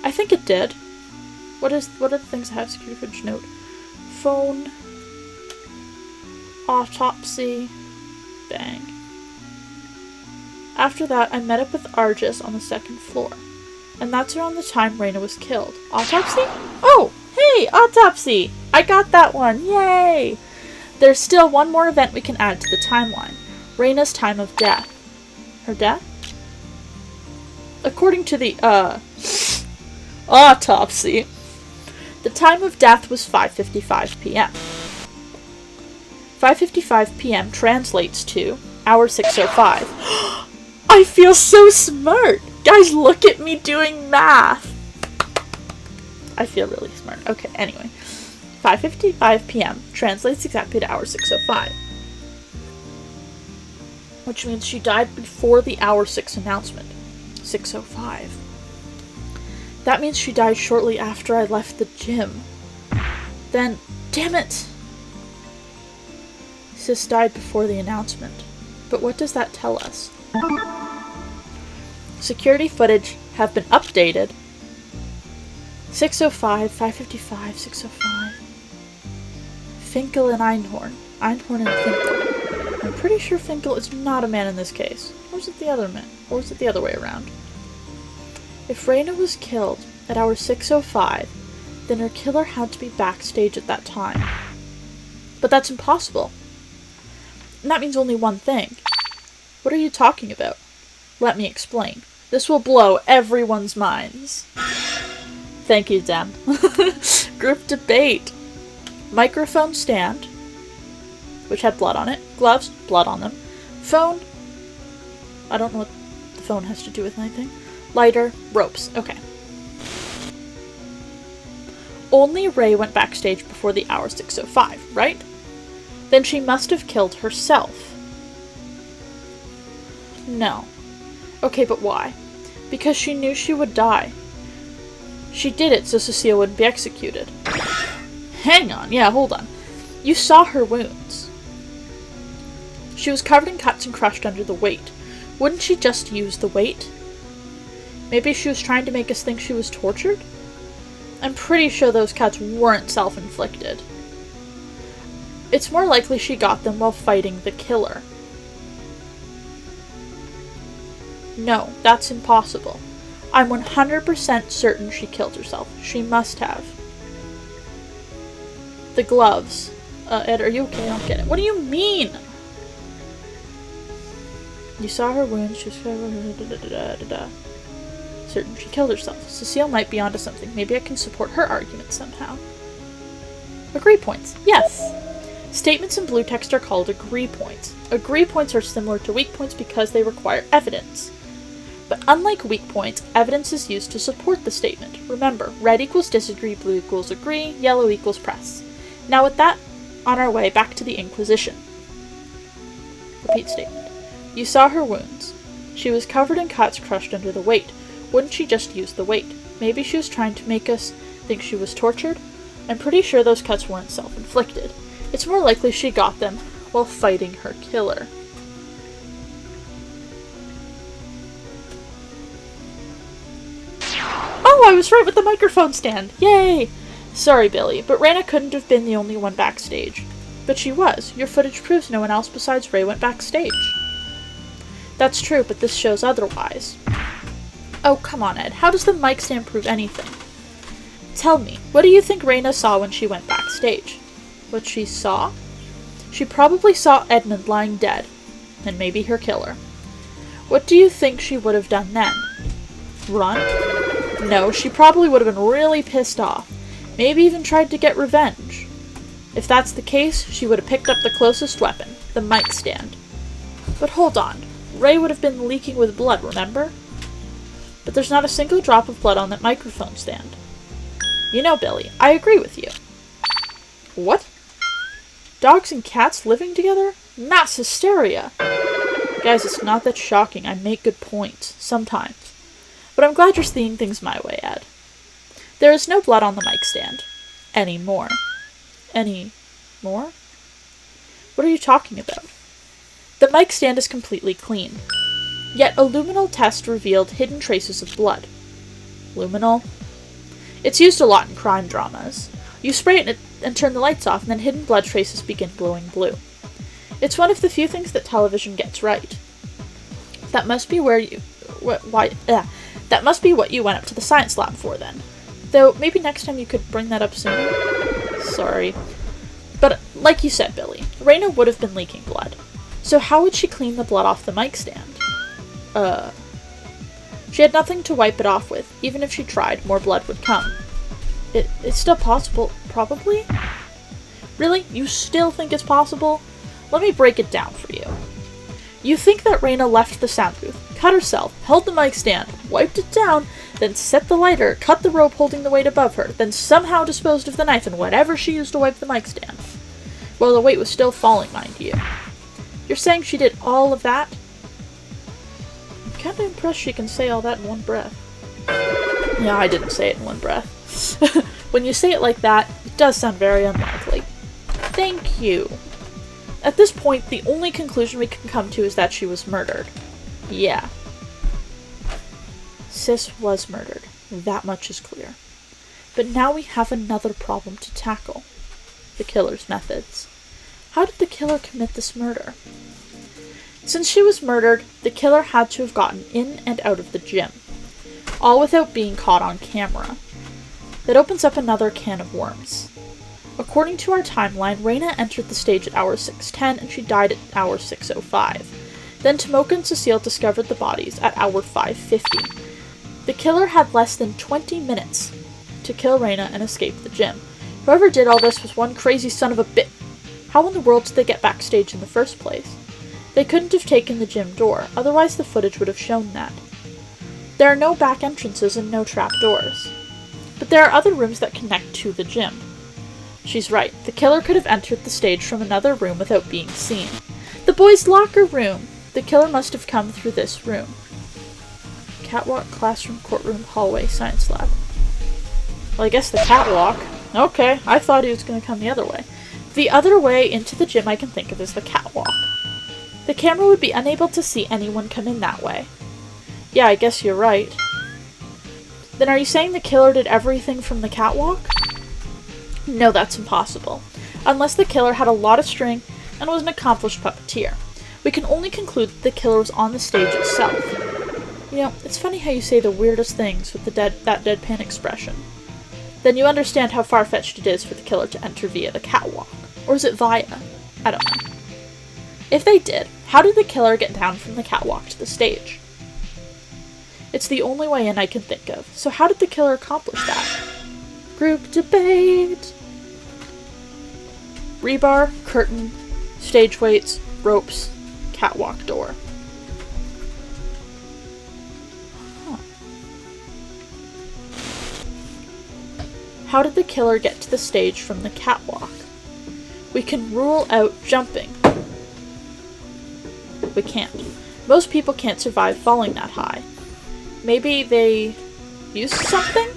I think it did. What are the things I have? Security footage, note, phone, autopsy, bang. After that, I met up with Argis on the second floor, and that's around the time Reina was killed. Autopsy? Oh, hey, autopsy! I got that one, yay! There's still one more event we can add to the timeline. Reina's time of death. Her death? According to the, autopsy, the time of death was 5:55 p.m. 5:55 p.m. translates to hour 6:05. I feel so smart! Guys, look at me doing math! I feel really smart. Okay, anyway. 5:55 p.m. translates exactly to hour 6:05. Which means she died before the hour 6 announcement. 6:05. That means she died shortly after I left the gym. Then, damn it! Sis died before the announcement. But what does that tell us? Security footage have been updated. 605, 555, 605. Finkel and Einhorn. Einhorn and Finkel. I'm pretty sure Finkel is not a man in this case. Or is it the other man? Or is it the other way around? If Reina was killed at hour 6:05, then her killer had to be backstage at that time. But that's impossible. And that means only one thing. What are you talking about? Let me explain. This will blow everyone's minds. Thank you, Dan. Group debate. Microphone stand, which had blood on it. Gloves, blood on them. Phone. I don't know what the phone has to do with anything. Lighter, ropes. Okay. Only Ray went backstage before the hour 6:05, right? Then she must have killed herself. No. Okay, but why? Because she knew she would die. She did it so Cecile wouldn't be executed. Hang on, yeah, hold on. You saw her wounds. She was covered in cuts and crushed under the weight. Wouldn't she just use the weight? Maybe she was trying to make us think she was tortured? I'm pretty sure those cuts weren't self-inflicted. It's more likely she got them while fighting the killer. No, that's impossible. I'm 100% certain she killed herself. She must have. The gloves. Ed, are you okay? I don't get it. What do you mean? You saw her wounds. She was certain she killed herself. Cecile might be onto something. Maybe I can support her argument somehow. Agree points. Yes. Statements in blue text are called agree points. Agree points are similar to weak points because they require evidence. But unlike weak points, evidence is used to support the statement. Remember, red equals disagree, blue equals agree, yellow equals press. Now with that, on our way back to the Inquisition. Repeat statement. You saw her wounds. She was covered in cuts crushed under the weight. Wouldn't she just use the weight? Maybe she was trying to make us think she was tortured? I'm pretty sure those cuts weren't self-inflicted. It's more likely she got them while fighting her killer. Oh, I was right with the microphone stand! Yay! Sorry, Billy, but Raina couldn't have been the only one backstage. But she was. Your footage proves no one else besides Ray went backstage. That's true, but this shows otherwise. Oh, come on, Ed. How does the mic stand prove anything? Tell me, what do you think Raina saw when she went backstage? What she saw? She probably saw Edmund lying dead, and maybe her killer. What do you think she would have done then? Run? No, she probably would have been really pissed off. Maybe even tried to get revenge. If that's the case, she would have picked up the closest weapon, the mic stand. But hold on. Ray would have been leaking with blood, remember? But there's not a single drop of blood on that microphone stand. You know, Billy, I agree with you. What? Dogs and cats living together? Mass hysteria! Guys, it's not that shocking. I make good points. Sometimes. But I'm glad you're seeing things my way, Ed. There is no blood on the mic stand. Anymore. Any more? What are you talking about? The mic stand is completely clean. Yet a luminol test revealed hidden traces of blood. Luminol? It's used a lot in crime dramas. You spray it and turn the lights off, and then hidden blood traces begin glowing blue. It's one of the few things that television gets right. That must be where you... that must be what you went up to the science lab for, then. Though, maybe next time you could bring that up sooner. Sorry. But, like you said, Billy, Raina would have been leaking blood. So how would she clean the blood off the mic stand? She had nothing to wipe it off with. Even if she tried, more blood would come. It's still possible, probably? Really? You still think it's possible? Let me break it down for you. You think that Raina left the sound booth, cut herself, held the mic stand, wiped it down, then set the lighter, cut the rope holding the weight above her, then somehow disposed of the knife and whatever she used to wipe the mic stand. Well, the weight was still falling, mind you. You're saying she did all of that? I'm kinda impressed she can say all that in one breath. Yeah, I didn't say it in one breath. When you say it like that, it does sound very unlikely. Thank you. At this point, the only conclusion we can come to is that she was murdered. Yeah. Sis was murdered. That much is clear. But now we have another problem to tackle. The killer's methods. How did the killer commit this murder? Since she was murdered, the killer had to have gotten in and out of the gym, all without being caught on camera. That opens up another can of worms. According to our timeline, Raina entered the stage at hour 6:10 and she died at hour 6:05. Then Tomoka and Cecile discovered the bodies at hour 5:50. The killer had less than 20 minutes to kill Raina and escape the gym. Whoever did all this was one crazy son of a bit. How in the world did they get backstage in the first place? They couldn't have taken the gym door, otherwise the footage would have shown that. There are no back entrances and no trap doors. But there are other rooms that connect to the gym. She's right, the killer could have entered the stage from another room without being seen. The boys' locker room! The killer must have come through this room. Catwalk, classroom, courtroom, hallway, science lab. Well, I guess the catwalk. Okay, I thought he was going to come the other way. The other way into the gym I can think of is the catwalk. The camera would be unable to see anyone come in that way. Yeah, I guess you're right. Then are you saying the killer did everything from the catwalk? No, that's impossible. Unless the killer had a lot of string and was an accomplished puppeteer. We can only conclude that the killer was on the stage itself. You know, it's funny how you say the weirdest things with that deadpan expression. Then you understand how far-fetched it is for the killer to enter via the catwalk. Or is it via? I don't know. If they did, how did the killer get down from the catwalk to the stage? It's the only way in I can think of. So how did the killer accomplish that? Group debate! Rebar, curtain, stage weights, ropes, catwalk door. Huh. How did the killer get to the stage from the catwalk? We can rule out jumping. We can't. Most people can't survive falling that high. Maybe they used something?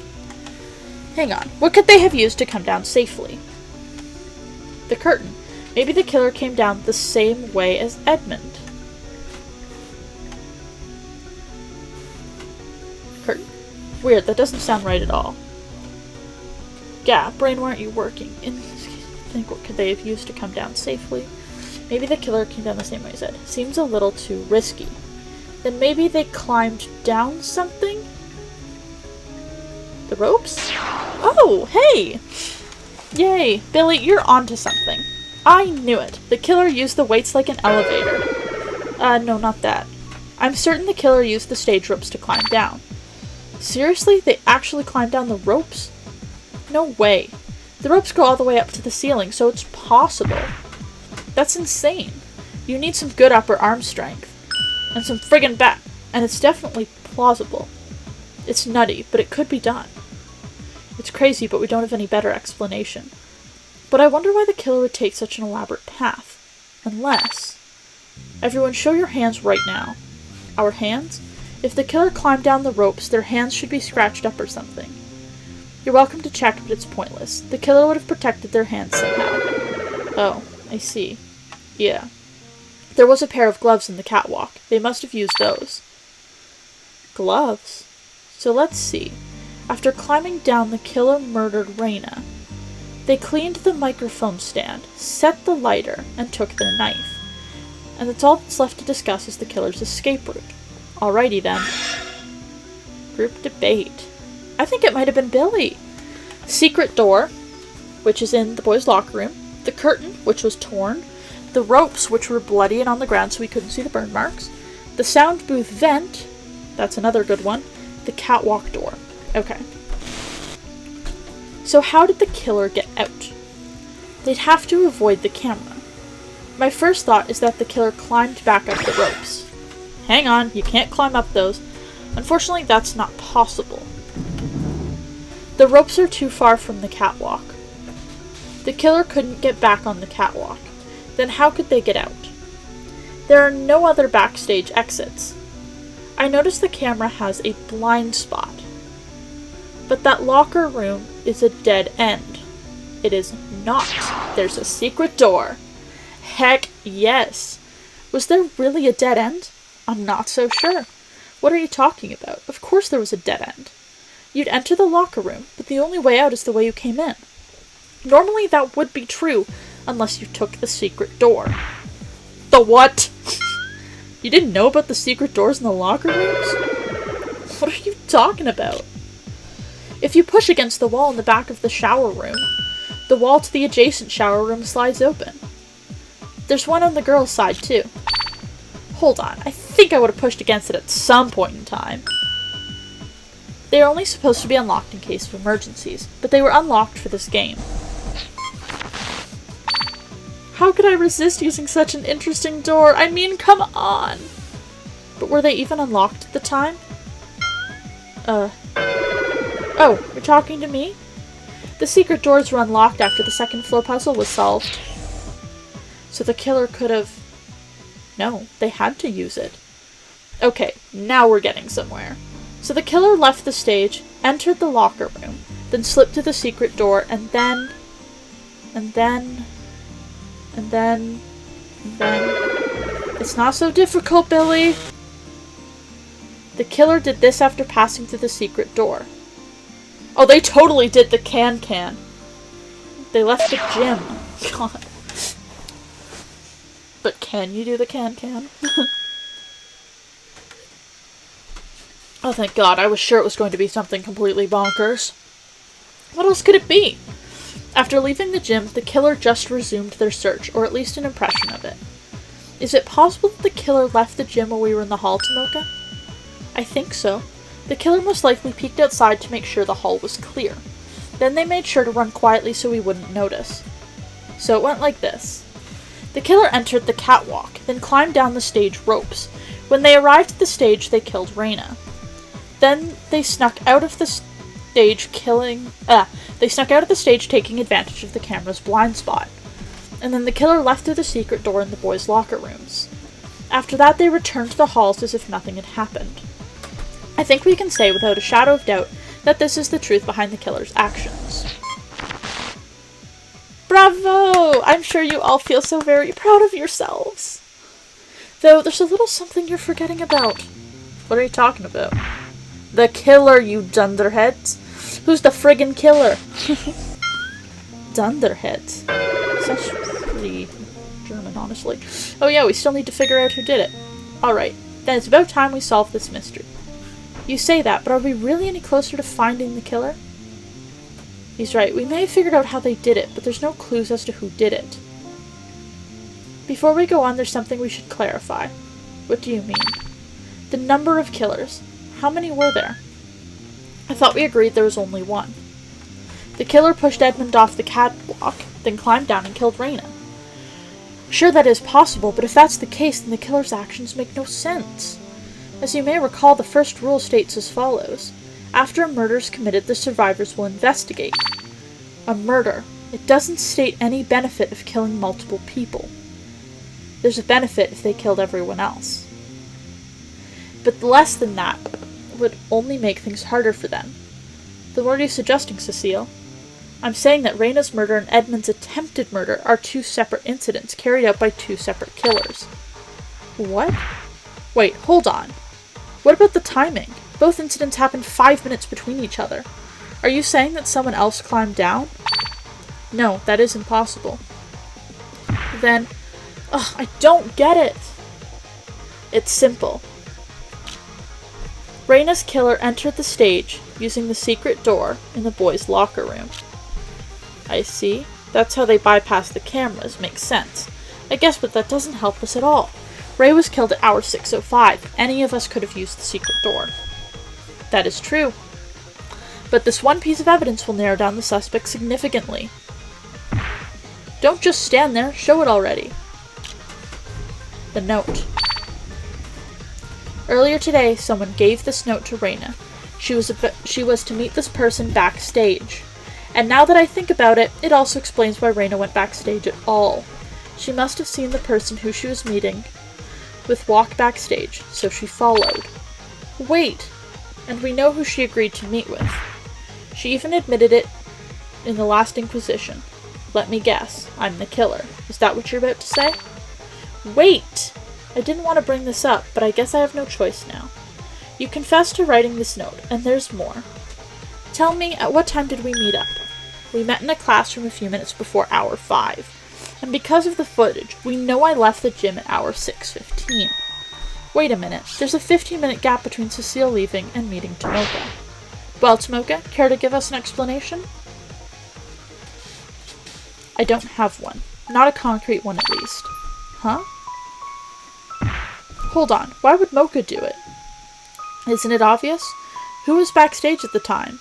Hang on. What could they have used to come down safely? The curtain. Maybe the killer came down the same way as Edmund. Curtain. Weird, that doesn't sound right at all. Yeah, brain, why aren't you working? Think what could they have used to come down safely? Maybe the killer came down the same way as Ed. Seems a little too risky. Then maybe they climbed down something? The ropes? Oh, hey! Yay, Billy, you're onto something. I knew it. The killer used the weights like an elevator. No, not that. I'm certain the killer used the stage ropes to climb down. Seriously? They actually climbed down the ropes? No way. The ropes go all the way up to the ceiling, so it's possible. That's insane. You need some good upper arm strength. And some friggin' back. And it's definitely plausible. It's nutty, but it could be done. It's crazy, but we don't have any better explanation. But I wonder why the killer would take such an elaborate path. Unless... Everyone, show your hands right now. Our hands? If the killer climbed down the ropes, their hands should be scratched up or something. You're welcome to check, but it's pointless. The killer would have protected their hands somehow. Oh, I see. Yeah. There was a pair of gloves in the catwalk. They must have used those. Gloves? So let's see. After climbing down, the killer murdered Raina. They cleaned the microphone stand, set the lighter, and took their knife. And that's all that's left to discuss is the killer's escape route. Alrighty then. Group debate. I think it might have been Billy. Secret door, which is in the boys' locker room. The curtain, which was torn. The ropes, which were bloody and on the ground so we couldn't see the burn marks. The sound booth vent. That's another good one. The catwalk door. Okay. So how did the killer get out? They'd have to avoid the camera. My first thought is that the killer climbed back up the ropes. Hang on, you can't climb up those. Unfortunately, that's not possible. The ropes are too far from the catwalk. The killer couldn't get back on the catwalk. Then how could they get out? There are no other backstage exits. I noticed the camera has a blind spot. But that locker room is a dead end. It is not. There's a secret door. Heck yes. Was there really a dead end? I'm not so sure. What are you talking about? Of course there was a dead end. You'd enter the locker room, but the only way out is the way you came in. Normally that would be true, unless you took the secret door. The what? You didn't know about the secret doors in the locker rooms? What are you talking about? If you push against the wall in the back of the shower room, the wall to the adjacent shower room slides open. There's one on the girls' side, too. Hold on, I think I would have pushed against it at some point in time. They are only supposed to be unlocked in case of emergencies, but they were unlocked for this game. How could I resist using such an interesting door? I mean, come on! But were they even unlocked at the time? Oh, you're talking to me? The secret doors were unlocked after the second floor puzzle was solved. So the killer could have... No, they had to use it. Okay, now we're getting somewhere. So the killer left the stage, entered the locker room, then slipped to the secret door, and then... It's not so difficult, Billy! The killer did this after passing through the secret door. Oh, they totally did the can-can. They left the gym. God. But can you do the can-can? Oh, thank God. I was sure it was going to be something completely bonkers. What else could it be? After leaving the gym, the killer just resumed their search, or at least an impression of it. Is it possible that the killer left the gym while we were in the hall, Tomoka? I think so. The killer most likely peeked outside to make sure the hall was clear. Then they made sure to run quietly so we wouldn't notice. So it went like this. The killer entered the catwalk, then climbed down the stage ropes. When they arrived at the stage, they killed Reina. Then they snuck out of the stage taking advantage of the camera's blind spot. And then the killer left through the secret door in the boys' locker rooms. After that, they returned to the halls as if nothing had happened. I think we can say without a shadow of doubt that this is the truth behind the killer's actions. Bravo! I'm sure you all feel so very proud of yourselves. Though there's a little something you're forgetting about. What are you talking about? The killer, you dunderheads. Who's the friggin' killer? Dunderheads. Sounds pretty German, honestly. Oh yeah, we still need to figure out who did it. Alright, then it's about time we solve this mystery. You say that, but are we really any closer to finding the killer? He's right, we may have figured out how they did it, but there's no clues as to who did it. Before we go on, there's something we should clarify. What do you mean? The number of killers. How many were there? I thought we agreed there was only one. The killer pushed Edmund off the catwalk, then climbed down and killed Reina. Sure, that is possible, but if that's the case, then the killer's actions make no sense. As you may recall, the first rule states as follows. After a murder is committed, the survivors will investigate. A murder. It doesn't state any benefit of killing multiple people. There's a benefit if they killed everyone else. But less than that would only make things harder for them. Then what are you suggesting, Cecile? I'm saying that Reina's murder and Edmund's attempted murder are two separate incidents carried out by two separate killers. What? Wait, hold on. What about the timing? Both incidents happened 5 minutes between each other. Are you saying that someone else climbed down? No, that is impossible. Then, I don't get it. It's simple. Reina's killer entered the stage using the secret door in the boys' locker room. I see. That's how they bypassed the cameras. Makes sense. I guess, but that doesn't help us at all. Ray was killed at hour 6:05. Any of us could have used the secret door. That is true. But this one piece of evidence will narrow down the suspect significantly. Don't just stand there. Show it already. The note. Earlier today, someone gave this note to Reina. She was to meet this person backstage. And now that I think about it, it also explains why Reina went backstage at all. She must have seen the person who she was meeting with walk backstage, so she followed. Wait! And we know who she agreed to meet with. She even admitted it in the last Inquisition. Let me guess, I'm the killer. Is that what you're about to say? Wait! I didn't want to bring this up, but I guess I have no choice now. You confessed to writing this note, and there's more. Tell me, at what time did we meet up? We met in a classroom a few minutes before hour 5. And because of the footage, we know I left the gym at hour 6:15. Wait a minute, there's a 15-minute gap between Cecile leaving and meeting Tomoka. Well, Tomoka, care to give us an explanation? I don't have one. Not a concrete one, at least. Huh? Hold on, why would Mocha do it? Isn't it obvious? Who was backstage at the time?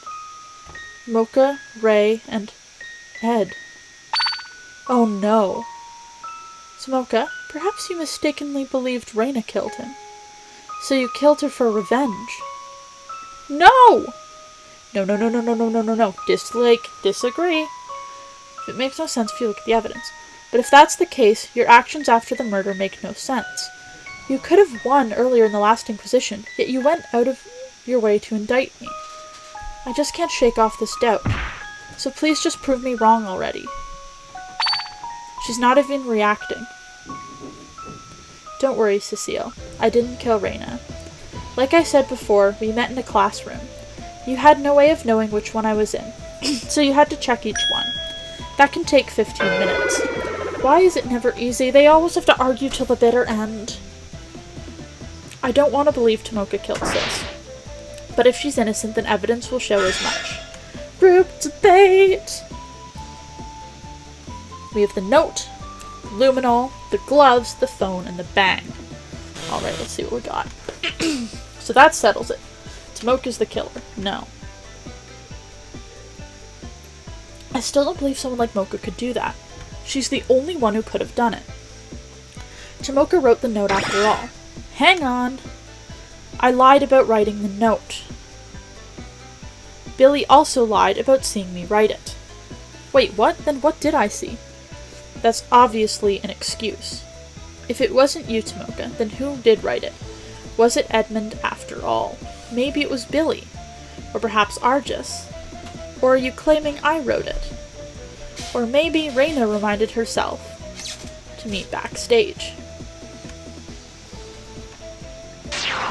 Mocha, Ray, and Ed. Oh no. Tomoka, perhaps you mistakenly believed Reina killed him. So you killed her for revenge. No! No. Disagree. It makes no sense if you look at the evidence. But if that's the case, your actions after the murder make no sense. You could have won earlier in the last Inquisition, yet you went out of your way to indict me. I just can't shake off this doubt. So please just prove me wrong already. She's not even reacting. Don't worry, Cecile. I didn't kill Reina. Like I said before, we met in a classroom. You had no way of knowing which one I was in, so you had to check each one. That can take 15 minutes. Why is it never easy? They always have to argue till the bitter end. I don't want to believe Tomoka killed Sis. But if she's innocent, then evidence will show as much. Group debate! We have the note, luminol, the gloves, the phone, and the bang. Alright, let's see what we got. So that settles it. Tomoka's the killer. No. I still don't believe someone like Mocha could do that. She's the only one who could have done it. Tomoka wrote the note after all. Hang on. I lied about writing the note. Billy also lied about seeing me write it. Wait, what? Then what did I see? That's obviously an excuse. If it wasn't you, Tomoka, then who did write it? Was it Edmund after all? Maybe it was Billy. Or perhaps Argus. Or are you claiming I wrote it? Or maybe Reina reminded herself to meet backstage.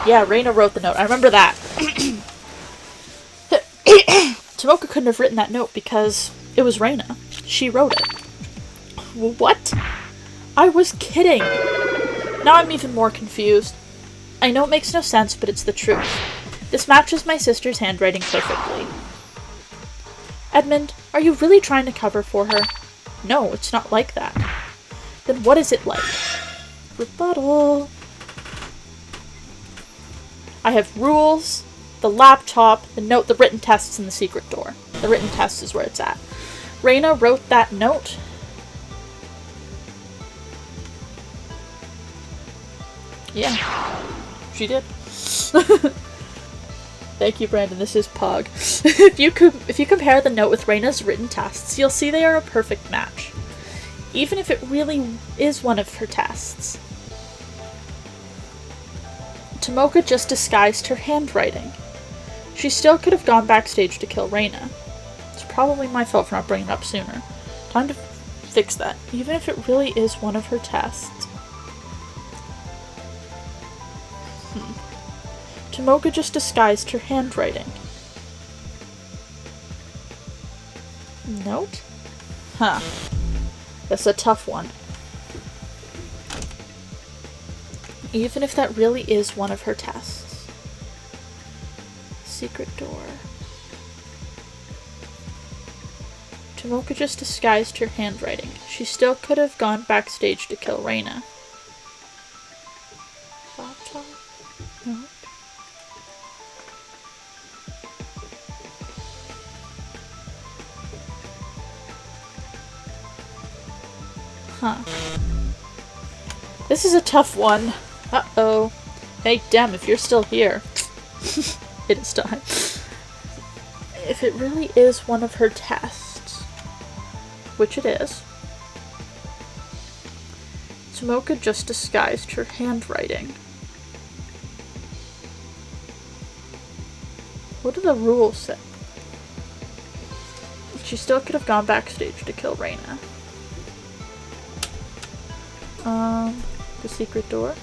Yeah, Reina wrote the note. I remember that. Tomoka couldn't have written that note because it was Reina. She wrote it. What? I was kidding. Now I'm even more confused. I know it makes no sense, but it's the truth. This matches my sister's handwriting perfectly. Edmund, are you really trying to cover for her? No, it's not like that. Then what is it like? Rebuttal. I have rules, the laptop, the note, the written tests, and the secret door. The written test is where it's at. Reina wrote that note. Yeah, she did. Thank you, Brandon. This is Pog. If you compare the note with Reina's written tests, you'll see they are a perfect match. Even if it really is one of her tests. Tomoka just disguised her handwriting. She still could have gone backstage to kill Reina. It's probably my fault for not bringing it up sooner. Time to fix that. Even if it really is one of her tests. Tomoka just disguised her handwriting. Note? Huh. That's a tough one. Even if that really is one of her tests. Secret door. Tomoka just disguised her handwriting. She still could have gone backstage to kill Reina. Laptop? No. Huh. This is a tough one. Uh-oh. Hey, Dem, if you're still here. It is time. If it really is one of her tests, which it is, Tomoka just disguised her handwriting. What do the rules say? she still could have gone backstage to kill Reina. The secret door.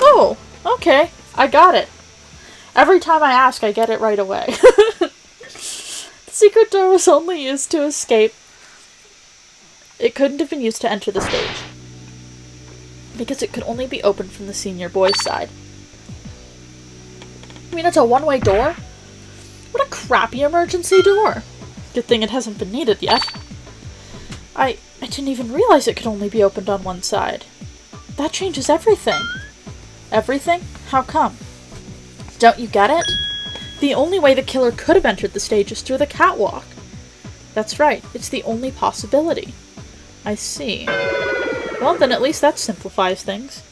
Oh, okay. I got it. Every time I ask, I get it right away. The secret door was only used to escape. It couldn't have been used to enter the stage, because it could only be opened from the senior boys' side. I mean, it's a one-way door? What a crappy emergency door. Good thing it hasn't been needed yet. I didn't even realize it could only be opened on one side. That changes everything. Everything? How come? Don't you get it? The only way the killer could have entered the stage is through the catwalk. That's right, it's the only possibility. I see. Well, then at least that simplifies things.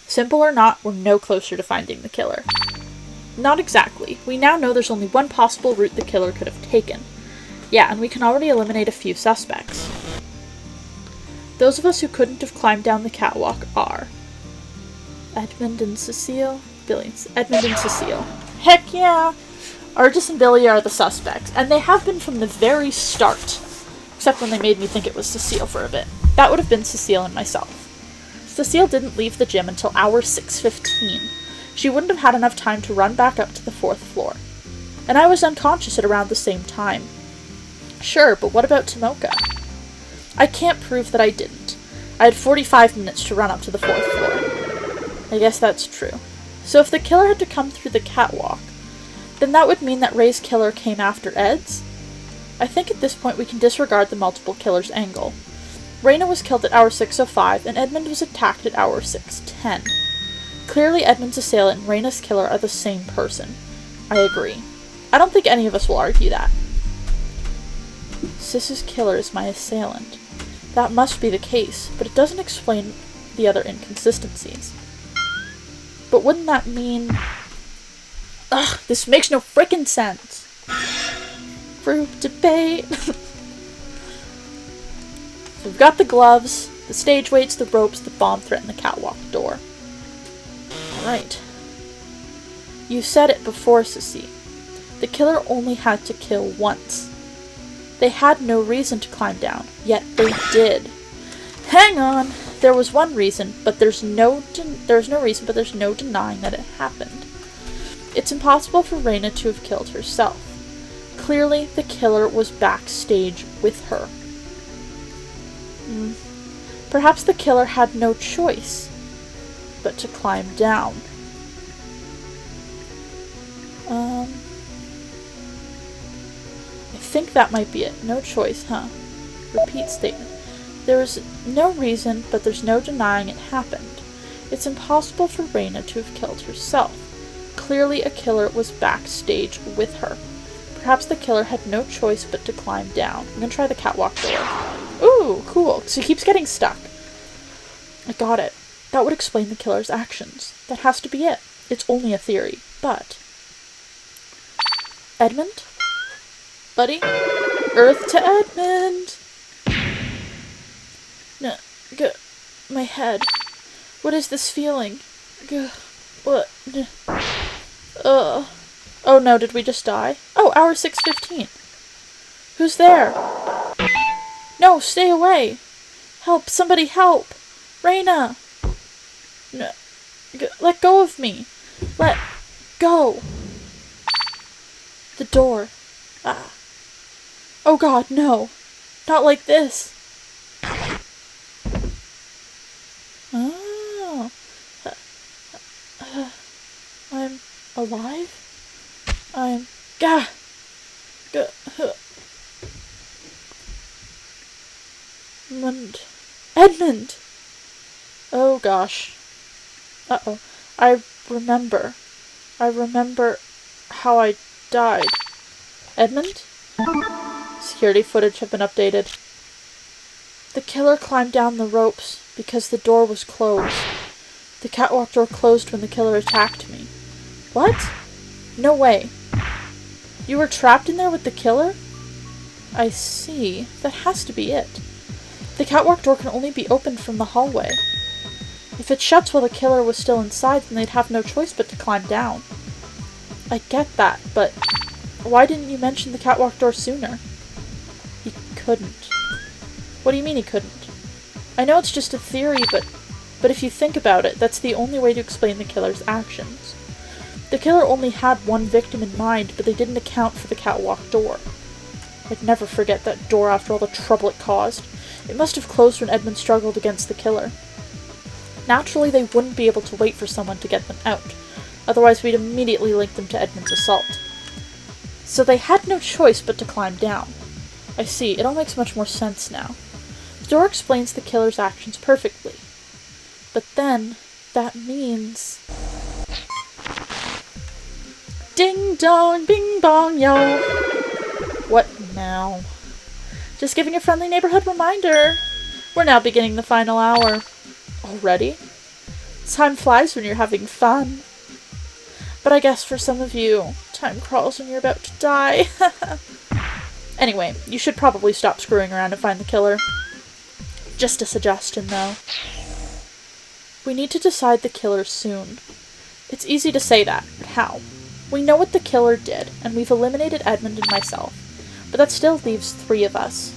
Simple or not, we're no closer to finding the killer. Not exactly. We now know there's only one possible route the killer could have taken. Yeah, and we can already eliminate a few suspects. Those of us who couldn't have climbed down the catwalk are Edmund and Cecile. Edmund and Cecile. Heck yeah! Argus and Billy are the suspects, and they have been from the very start. Except when they made me think it was Cecile for a bit. That would have been Cecile and myself. Cecile didn't leave the gym until hour 6:15. She wouldn't have had enough time to run back up to the 4th floor. And I was unconscious at around the same time. Sure, but what about Tomoka? I can't prove that I didn't. I had 45 minutes to run up to the 4th floor. I guess that's true. So if the killer had to come through the catwalk, then that would mean that Ray's killer came after Ed's? I think at this point we can disregard the multiple killers angle. Reina was killed at hour 6:05, and Edmund was attacked at hour 6:10. Clearly Edmund's assailant and Reina's killer are the same person. I agree. I don't think any of us will argue that. Sis's killer is my assailant. That must be the case, but it doesn't explain the other inconsistencies. But wouldn't that mean... Ugh, this makes no frickin' sense. Group debate. So we've got the gloves, the stage weights, the ropes, the bomb threat, and the catwalk door. Alright. You said it before, Sissy. The killer only had to kill once. They had no reason to climb down, yet they did. Hang on! There was one reason, but there's no denying that it happened. It's impossible for Reina to have killed herself. Clearly, the killer was backstage with her. Perhaps the killer had no choice but to climb down. I think that might be it. No choice, huh? Repeat statement. There is no reason, but there's no denying it happened. It's impossible for Reina to have killed herself. Clearly a killer was backstage with her. Perhaps the killer had no choice but to climb down. I'm gonna try the catwalk door. Ooh, cool. So he keeps getting stuck. I got it. That would explain the killer's actions. That has to be it. It's only a theory, but... Edmund? Buddy? Earth to Edmund! No, my head. What is this feeling? What? Oh no, did we just die? Oh, hour 6:15. Who's there? No, stay away! Help, somebody help! Reina! No, let go of me! Let go! The door. Ah. Oh god, no! Not like this! Oh. I'm alive? I'm... Edmund! Oh gosh. Uh-oh. I remember how I died. Edmund? Security footage have been updated. The killer climbed down the ropes because the door was closed. The catwalk door closed when the killer attacked me. What? No way. You were trapped in there with the killer? I see. That has to be it. The catwalk door can only be opened from the hallway. If it shuts while the killer was still inside, then they'd have no choice but to climb down. I get that, but Why didn't you mention the catwalk door sooner? He couldn't. What do you mean he couldn't? I know it's just a theory, but if you think about it, that's the only way to explain the killer's actions. The killer only had one victim in mind, but they didn't account for the catwalk door. I'd never forget that door after all the trouble it caused. It must have closed when Edmund struggled against the killer. Naturally, they wouldn't be able to wait for someone to get them out. Otherwise, we'd immediately link them to Edmund's assault. So they had no choice but to climb down. I see, it all makes much more sense now. The door explains the killer's actions perfectly. But then, that means... Ding dong, bing bong, yo! What now? Just giving a friendly neighborhood reminder. We're now beginning the final hour. Already? Time flies when you're having fun. But I guess for some of you, time crawls when you're about to die. Anyway, you should probably stop screwing around and find the killer. Just a suggestion, though. We need to decide the killer soon. It's easy to say that, but how? We know what the killer did, and we've eliminated Edmund and myself, but that still leaves 3 of us.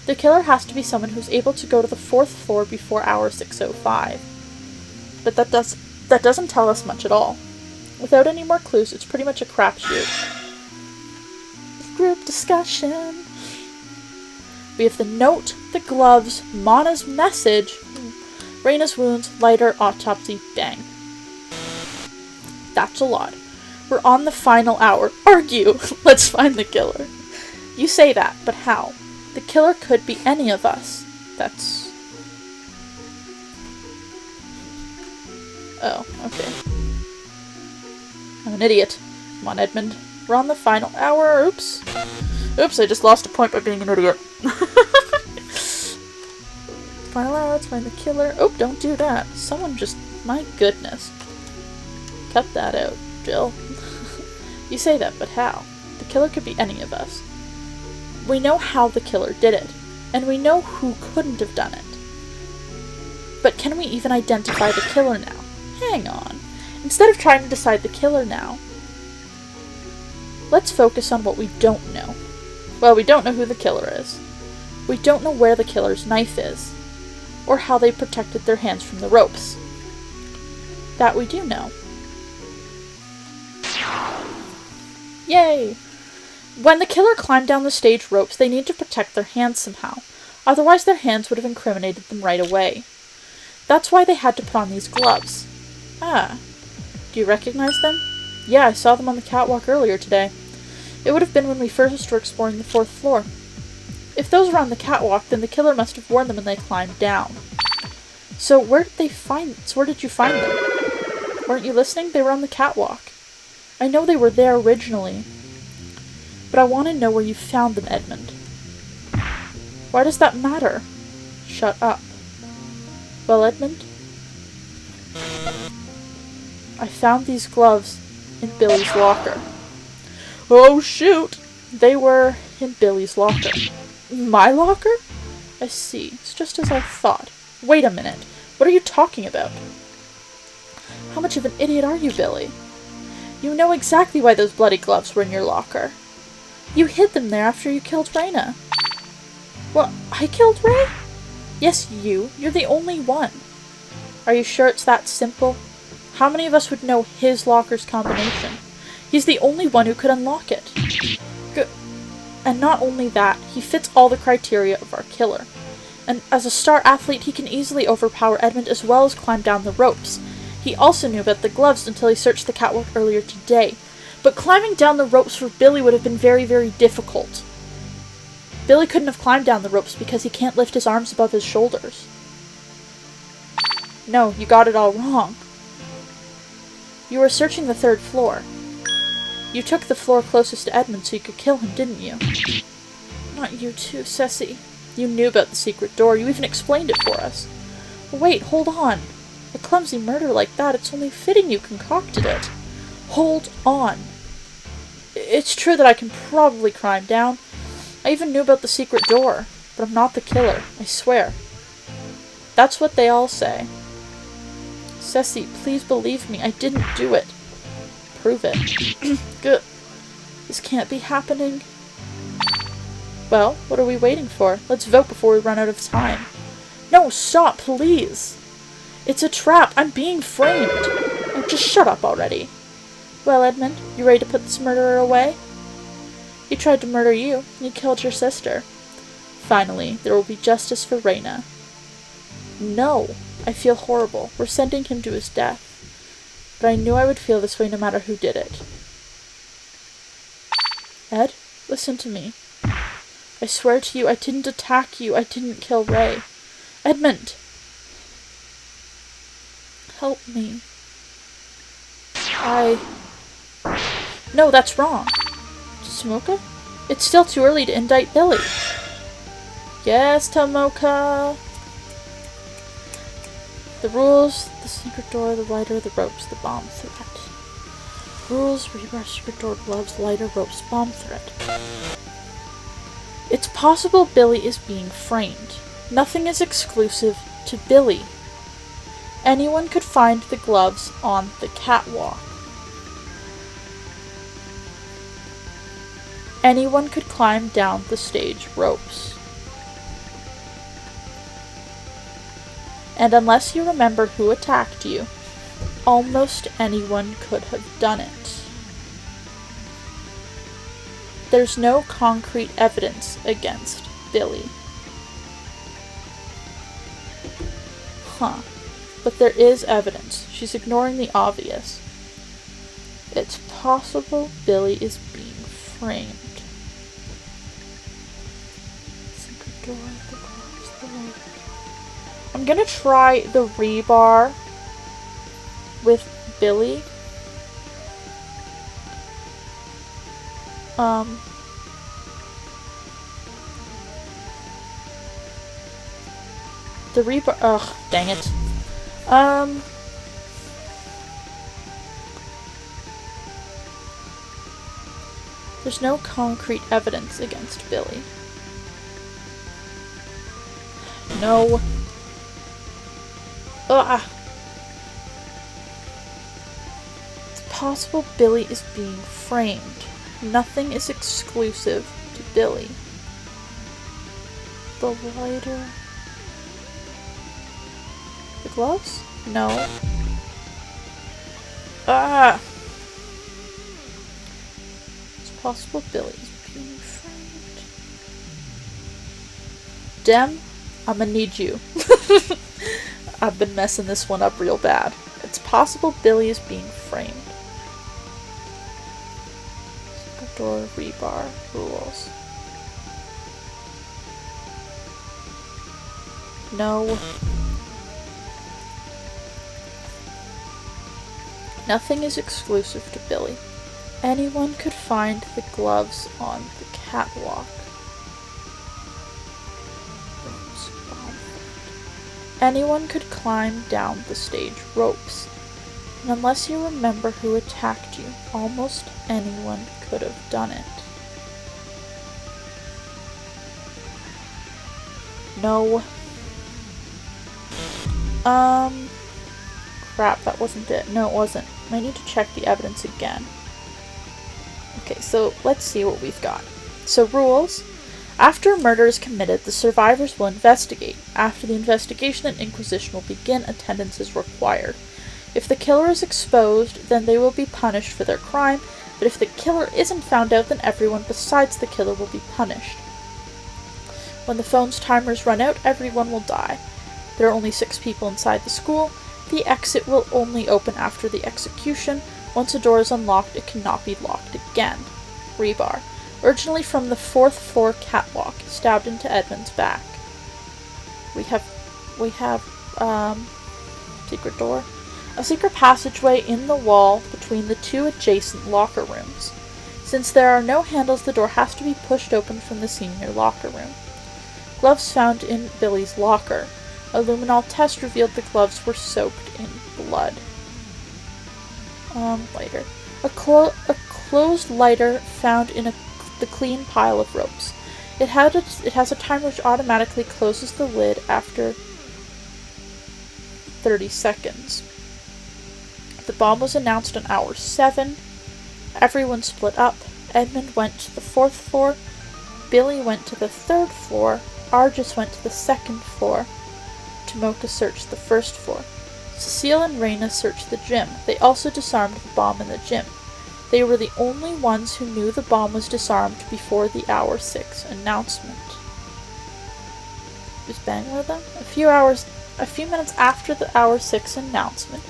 The killer has to be someone who's able to go to the 4th floor before hour 6:05. But that doesn't tell us much at all. Without any more clues, it's pretty much a crapshoot. Group discussion. We have the note, the gloves, Mana's message, Reina's wounds, lighter, autopsy, bang. That's a lot. We're on the final hour. Argue! Let's find the killer. You say that, but how? The killer could be any of us. That's... Oh, okay. I'm an idiot. Come on, Edmund. We're on the final hour. Oops. Oops, I just lost a point by being an idiot. Final hour, let's find the killer. Oh, don't do that. Someone just... My goodness. Cut that out, Jill. You say that, but how? The killer could be any of us. We know how the killer did it, and we know who couldn't have done it. But can we even identify the killer now? Hang on. Instead of trying to decide the killer now, let's focus on what we don't know. Well, we don't know who the killer is. We don't know where the killer's knife is, or how they protected their hands from the ropes. That we do know. Yay! When the killer climbed down the stage ropes, they need to protect their hands somehow. Otherwise their hands would have incriminated them right away. That's why they had to put on these gloves. Ah. Do you recognize them? Yeah, I saw them on the catwalk earlier today. It would have been when we first were exploring the 4th floor. If those were on the catwalk, then the killer must have worn them when they climbed down. So where did you find them? Weren't you listening? They were on the catwalk. I know they were there originally, but I want to know where you found them, Edmund. Why does that matter? Shut up. Well, Edmund? I found these gloves in Billy's locker. Oh, shoot! They were in Billy's locker. My locker? I see. It's just as I thought. Wait a minute. What are you talking about? How much of an idiot are you, Billy? You know exactly why those bloody gloves were in your locker. You hid them there after you killed Reina. What? I killed Ray? Yes, you. You're the only one. Are you sure it's that simple? How many of us would know his locker's combination? He's the only one who could unlock it. Good. And not only that, he fits all the criteria of our killer. And as a star athlete, he can easily overpower Edmund as well as climb down the ropes. He also knew about the gloves until he searched the catwalk earlier today. But climbing down the ropes for Billy would have been very, very difficult. Billy couldn't have climbed down the ropes because he can't lift his arms above his shoulders. No, you got it all wrong. You were searching the 3rd floor. You took the floor closest to Edmund so you could kill him, didn't you? Not you too, Ceci. You knew about the secret door. You even explained it for us. Wait, hold on. A clumsy murder like that, it's only fitting you concocted it. Hold on. It's true that I can probably climb down. I even knew about the secret door, but I'm not the killer, I swear. That's what they all say. Ceci, please believe me, I didn't do it. Prove it. Good. This can't be happening. Well, what are we waiting for? Let's vote before we run out of time. No, stop, please. It's a trap. I'm being framed. Oh, just shut up already. Well, Edmund, you ready to put this murderer away? He tried to murder you. He killed your sister. Finally, there will be justice for Reyna. No, I feel horrible. We're sending him to his death. But I knew I would feel this way no matter who did it. Ed, listen to me. I swear to you, I didn't attack you. I didn't kill Ray. Edmund! Help me. No, that's wrong. Tomoka? It's still too early to indict Billy. Yes, Tomoka. The rules, the secret door, the lighter, the ropes, the bomb threat. Rules, rebar, secret door, gloves, lighter, ropes, bomb threat. It's possible Billy is being framed. Nothing is exclusive to Billy. Anyone could find the gloves on the catwalk. Anyone could climb down the stage ropes. And unless you remember who attacked you, almost anyone could have done it. There's no concrete evidence against Billy. But there is evidence. She's ignoring the obvious. It's possible Billy is being framed. Secret door, the gloves, the light. I'm gonna try the rebar with Billy. The rebar. Ugh, dang it. There's no concrete evidence against Billy. No. Ugh. It's possible Billy is being framed. Nothing is exclusive to Billy. The lighter. The gloves? No. Ah! It's possible Billy is being framed. Dem, I'ma need you. I've been messing this one up real bad. It's possible Billy is being framed. Secret door, rebar, rules. No. Nothing is exclusive to Billy. Anyone could find the gloves on the catwalk. Anyone could climb down the stage ropes. And unless you remember who attacked you, almost anyone could have done it. No. Crap, that wasn't it. No, it wasn't. I need to check the evidence again. Okay, so let's see what we've got. So, rules. After a murder is committed, the survivors will investigate. After the investigation, an inquisition will begin. Attendance is required. If the killer is exposed, then they will be punished for their crime, but if the killer isn't found out, then everyone besides the killer will be punished. When the phone's timers run out, everyone will die. There are only 6 people inside the school. The exit will only open after the execution. Once a door is unlocked, it cannot be locked again. Rebar. Originally from the 4th floor catwalk, stabbed into Edmund's back. We have, secret door. A secret passageway in the wall between the 2 adjacent locker rooms. Since there are no handles, the door has to be pushed open from the senior locker room. Gloves found in Billy's locker. A luminol test revealed the gloves were soaked in blood. Lighter. A closed lighter found in the clean pile of ropes. It has a timer which automatically closes the lid after 30 seconds. The bomb was announced on hour 7. Everyone split up. Edmund went to the 4th floor, Billy went to the 3rd floor, Argus went to the 2nd floor, Tomoka searched the 1st floor. Cecile and Reina searched the gym. They also disarmed the bomb in the gym. They were the only ones who knew the bomb was disarmed before the hour 6 announcement. Was Ben with them? A few minutes after the hour 6 announcement.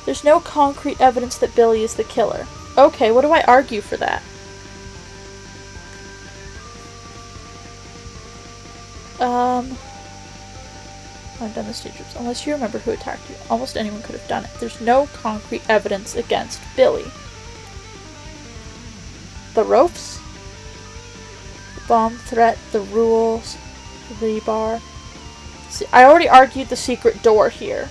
There's no concrete evidence that Billy is the killer. Okay, what do I argue for that? I've done the stage groups. Unless you remember who attacked you, almost anyone could have done it. There's no concrete evidence against Billy. The ropes, the bomb threat, the rules, the rebar. See, I already argued the secret door here.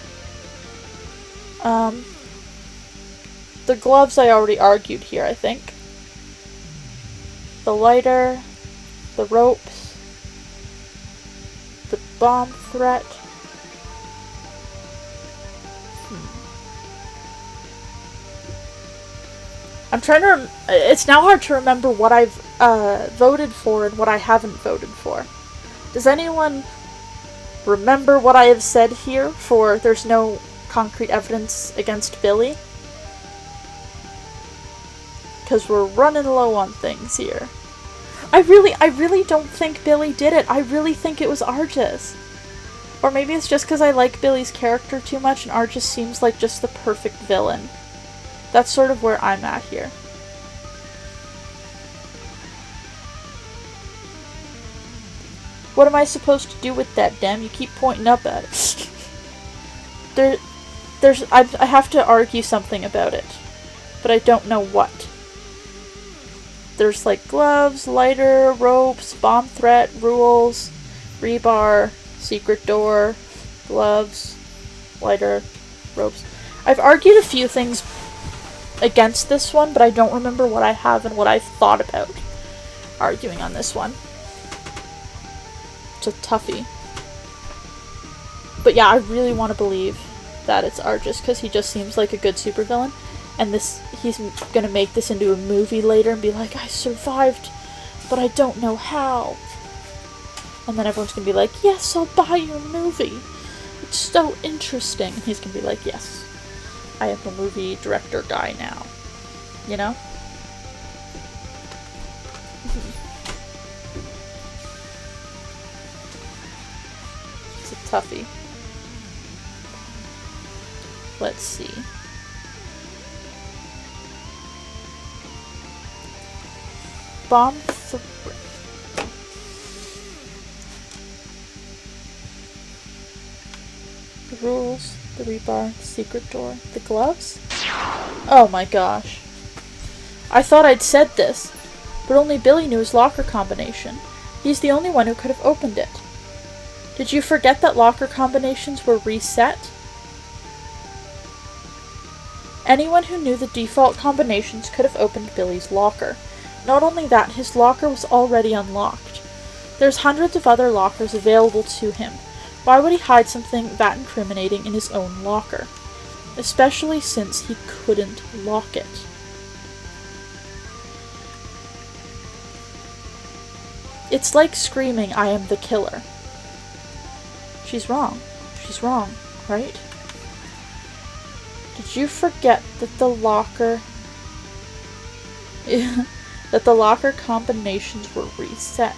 The gloves I already argued here, I think. The lighter, the ropes, the bomb threat. I'm trying to it's now hard to remember what I've voted for and what I haven't voted for. Does anyone remember what I have said here for there's no concrete evidence against Billy? Because we're running low on things here. I really don't think Billy did it. I really think it was Argus. Or maybe it's just because I like Billy's character too much and Argus seems like just the perfect villain. That's sort of where I'm at here. What am I supposed to do with that, Dem? You keep pointing up at it. I have to argue something about it, but I don't know what. There's like gloves, lighter, ropes, bomb threat, rules, rebar, secret door, gloves, lighter, ropes. I've argued a few things against this one, but I don't remember what I have and what I've thought about arguing on this one. It's a toughie. But yeah, I really want to believe that it's Argus, because he just seems like a good supervillain. And he's gonna make this into a movie later and be like, I survived, but I don't know how. And then everyone's gonna be like, yes, I'll buy your movie. It's so interesting. And he's gonna be like, yes, I am a movie director guy now. You know? It's a toughie. Let's see. Bomb the rules, the rebar, the secret door, the gloves? Oh my gosh. I thought I'd said this, but only Billy knew his locker combination. He's the only one who could have opened it. Did you forget that locker combinations were reset? Anyone who knew the default combinations could have opened Billy's locker. Not only that, his locker was already unlocked. There's hundreds of other lockers available to him. Why would he hide something that incriminating in his own locker? Especially since he couldn't lock it. It's like screaming, I am the killer. She's wrong. She's wrong, right? Did you forget that the locker... that the locker combinations were reset?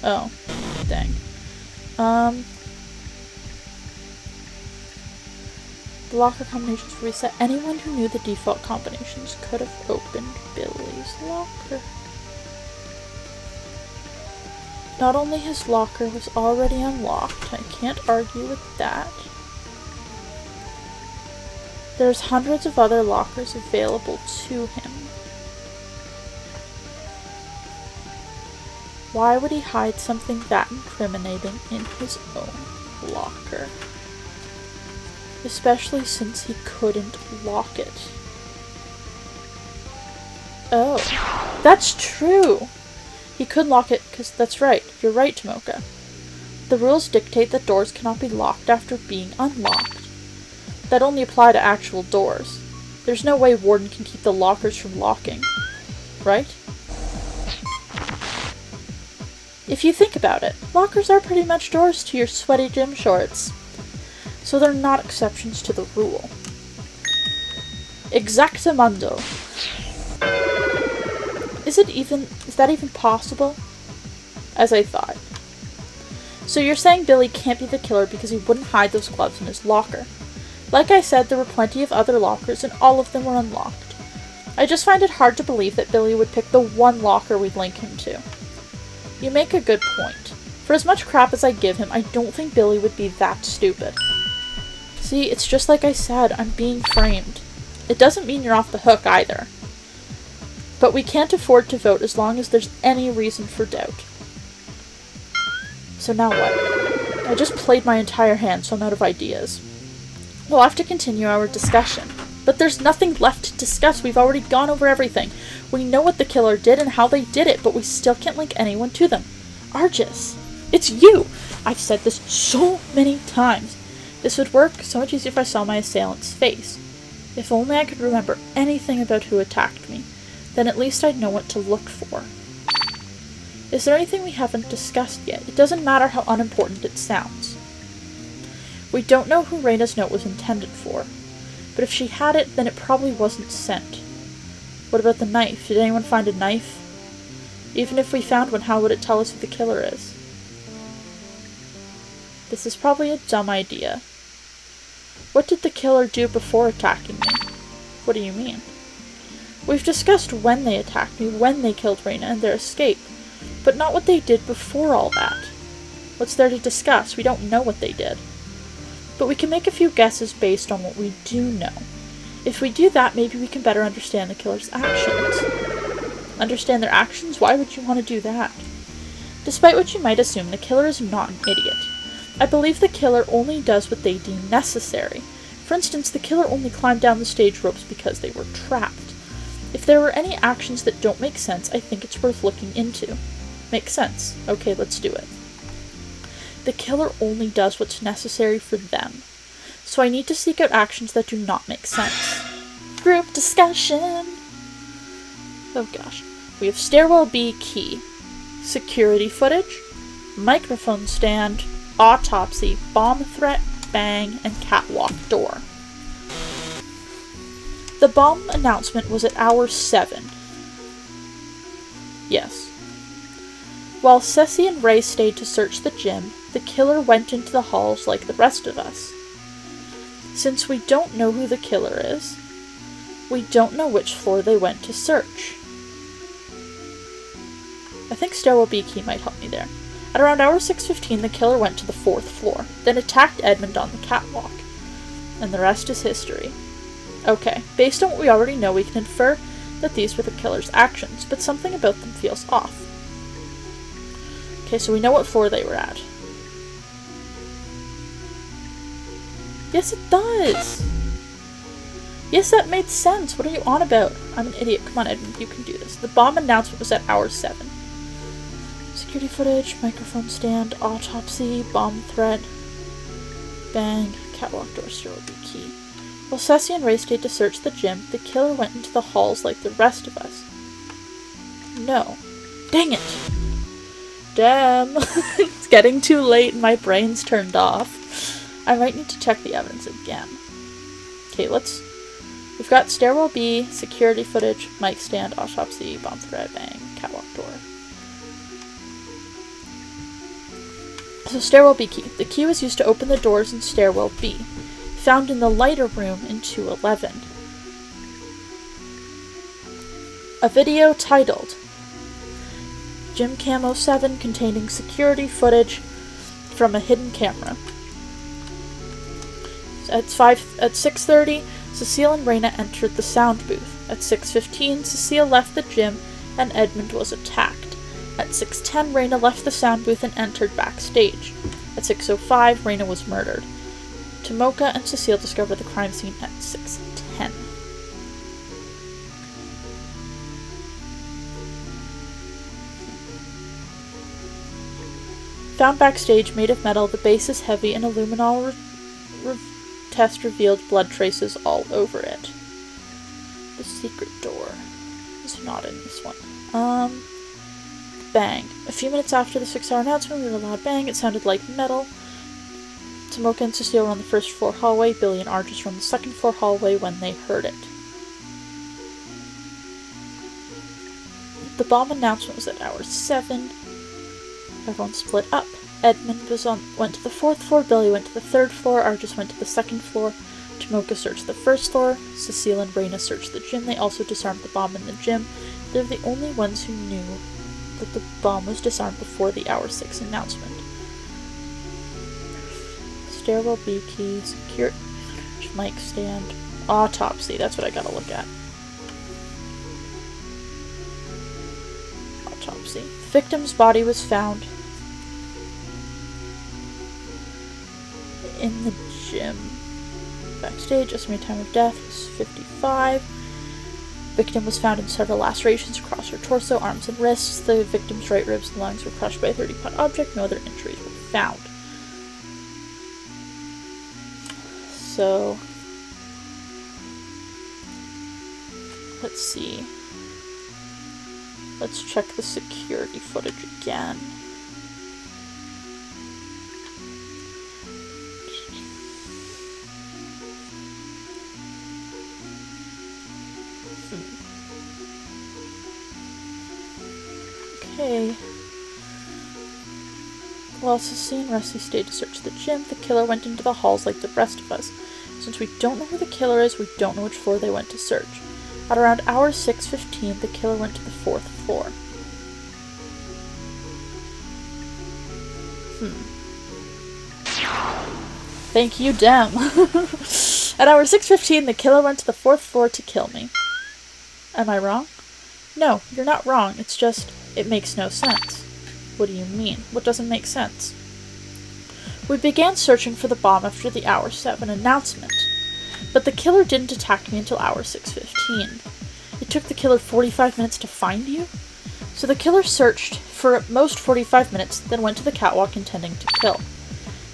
Oh, dang. The locker combinations were reset. Anyone who knew the default combinations could have opened Billy's locker. Not only his locker was already unlocked, I can't argue with that. There's hundreds of other lockers available to him. Why would he hide something that incriminating in his own locker? Especially since he couldn't lock it. Oh, that's true! He could lock it, because that's right. You're right, Tomoka. The rules dictate that doors cannot be locked after being unlocked. That only apply to actual doors. There's no way Warden can keep the lockers from locking, right? If you think about it, lockers are pretty much doors to your sweaty gym shorts. So they're not exceptions to the rule. Exactamundo. Is that even possible? As I thought. So you're saying Billy can't be the killer because he wouldn't hide those gloves in his locker. Like I said, there were plenty of other lockers and all of them were unlocked. I just find it hard to believe that Billy would pick the one locker we'd link him to. You make a good point. For as much crap as I give him, I don't think Billy would be that stupid. See, it's just like I said, I'm being framed. It doesn't mean you're off the hook either. But we can't afford to vote as long as there's any reason for doubt. So now what? I just played my entire hand, so I'm out of ideas. We'll have to continue our discussion. But there's nothing left to discuss. We've already gone over everything. We know what the killer did and how they did it, but we still can't link anyone to them. Argus, it's you! I've said this so many times. This would work so much easier if I saw my assailant's face. If only I could remember anything about who attacked me, then at least I'd know what to look for. Is there anything we haven't discussed yet? It doesn't matter how unimportant it sounds. We don't know who Reina's note was intended for, but if she had it, then it probably wasn't sent. What about the knife? Did anyone find a knife? Even if we found one, how would it tell us who the killer is? This is probably a dumb idea. What did the killer do before attacking me? What do you mean? We've discussed when they attacked me, when they killed Reina, and their escape, but not what they did before all that. What's there to discuss? We don't know what they did. But we can make a few guesses based on what we do know. If we do that, maybe we can better understand the killer's actions. Understand their actions? Why would you want to do that? Despite what you might assume, the killer is not an idiot. I believe the killer only does what they deem necessary. For instance, the killer only climbed down the stage ropes because they were trapped. If there were any actions that don't make sense, I think it's worth looking into. Makes sense. Okay, let's do it. The killer only does what's necessary for them. So I need to seek out actions that do not make sense. Group discussion! Oh gosh. We have Stairwell B key, security footage, microphone stand, autopsy, bomb threat, bang, and catwalk door. The bomb announcement was at hour 7. Yes. While Ceci and Ray stayed to search the gym, the killer went into the halls like the rest of us. Since we don't know who the killer is, we don't know which floor they went to search. I think Stairwell B key might help me there. At around hour 6:15, the killer went to the 4th floor, then attacked Edmund on the catwalk. And the rest is history. Okay, based on what we already know, we can infer that these were the killer's actions, but something about them feels off. Okay, so we know what floor they were at. Yes, it does! Yes, that made sense! What are you on about? I'm an idiot. Come on, Edmund, you can do this. The bomb announcement was at hour 7. Security footage, microphone stand, autopsy, bomb threat, bang, catwalk door, stairwell B key. While Ceci and Ray stayed to search the gym, the killer went into the halls like the rest of us. No. Dang it! Damn! It's getting too late and my brain's turned off. I might need to check the evidence again. Okay, we've got stairwell B, security footage, mic stand, autopsy, bomb threat, bang, catwalk door. So stairwell B key. The key was used to open the doors in stairwell B, found in the lighter room in 211. A video titled Gym Camo 7 containing security footage from a hidden camera. At 6:30, Cecile and Reina entered the sound booth. At 6:15, Cecile left the gym and Edmund was attacked. At 6:10, Reina left the sound booth and entered backstage. At 6:05, Reina was murdered. Tomoka and Cecile discovered the crime scene at 6:10. Found backstage, made of metal, the base is heavy, and a luminol test revealed blood traces all over it. The secret door is not in this one. Bang. A few minutes after the 6-hour announcement, we heard a loud bang. It sounded like metal. Tomoka and Cecile were on the first floor hallway. Billy and Argus were on the second floor hallway when they heard it. The bomb announcement was at hour 7. Everyone split up. Edmund went to the 4th floor, Billy went to the 3rd floor, Argus went to the 2nd floor, Tomoka searched the 1st floor, Cecile and Reina searched the gym. They also disarmed the bomb in the gym. They're the only ones who knew that the bomb was disarmed before the hour 6 announcement. Stairwell B key, secure mic stand, autopsy, that's what I gotta look at. Autopsy. The victim's body was found in the gym. Backstage, estimated time of death was 55. Victim was found in several lacerations across her torso, arms, and wrists. The victim's right ribs and lungs were crushed by a 30-pound object. No other injuries were found. So, let's see. Let's check the security footage again. Okay. While Cecile and Rusty stayed to search the gym, the killer went into the halls like the rest of us. Since we don't know who the killer is, we don't know which floor they went to search. At around hour 6:15, the killer went to the 4th floor. Thank you, Dem. At hour 6:15, the killer went to the 4th floor to kill me. Am I wrong? No, you're not wrong. It's just, it makes no sense. What do you mean? What doesn't make sense? We began searching for the bomb after the hour 7 announcement, but the killer didn't attack me until hour 6:15. It took the killer 45 minutes to find you? So the killer searched for at most 45 minutes, then went to the catwalk intending to kill.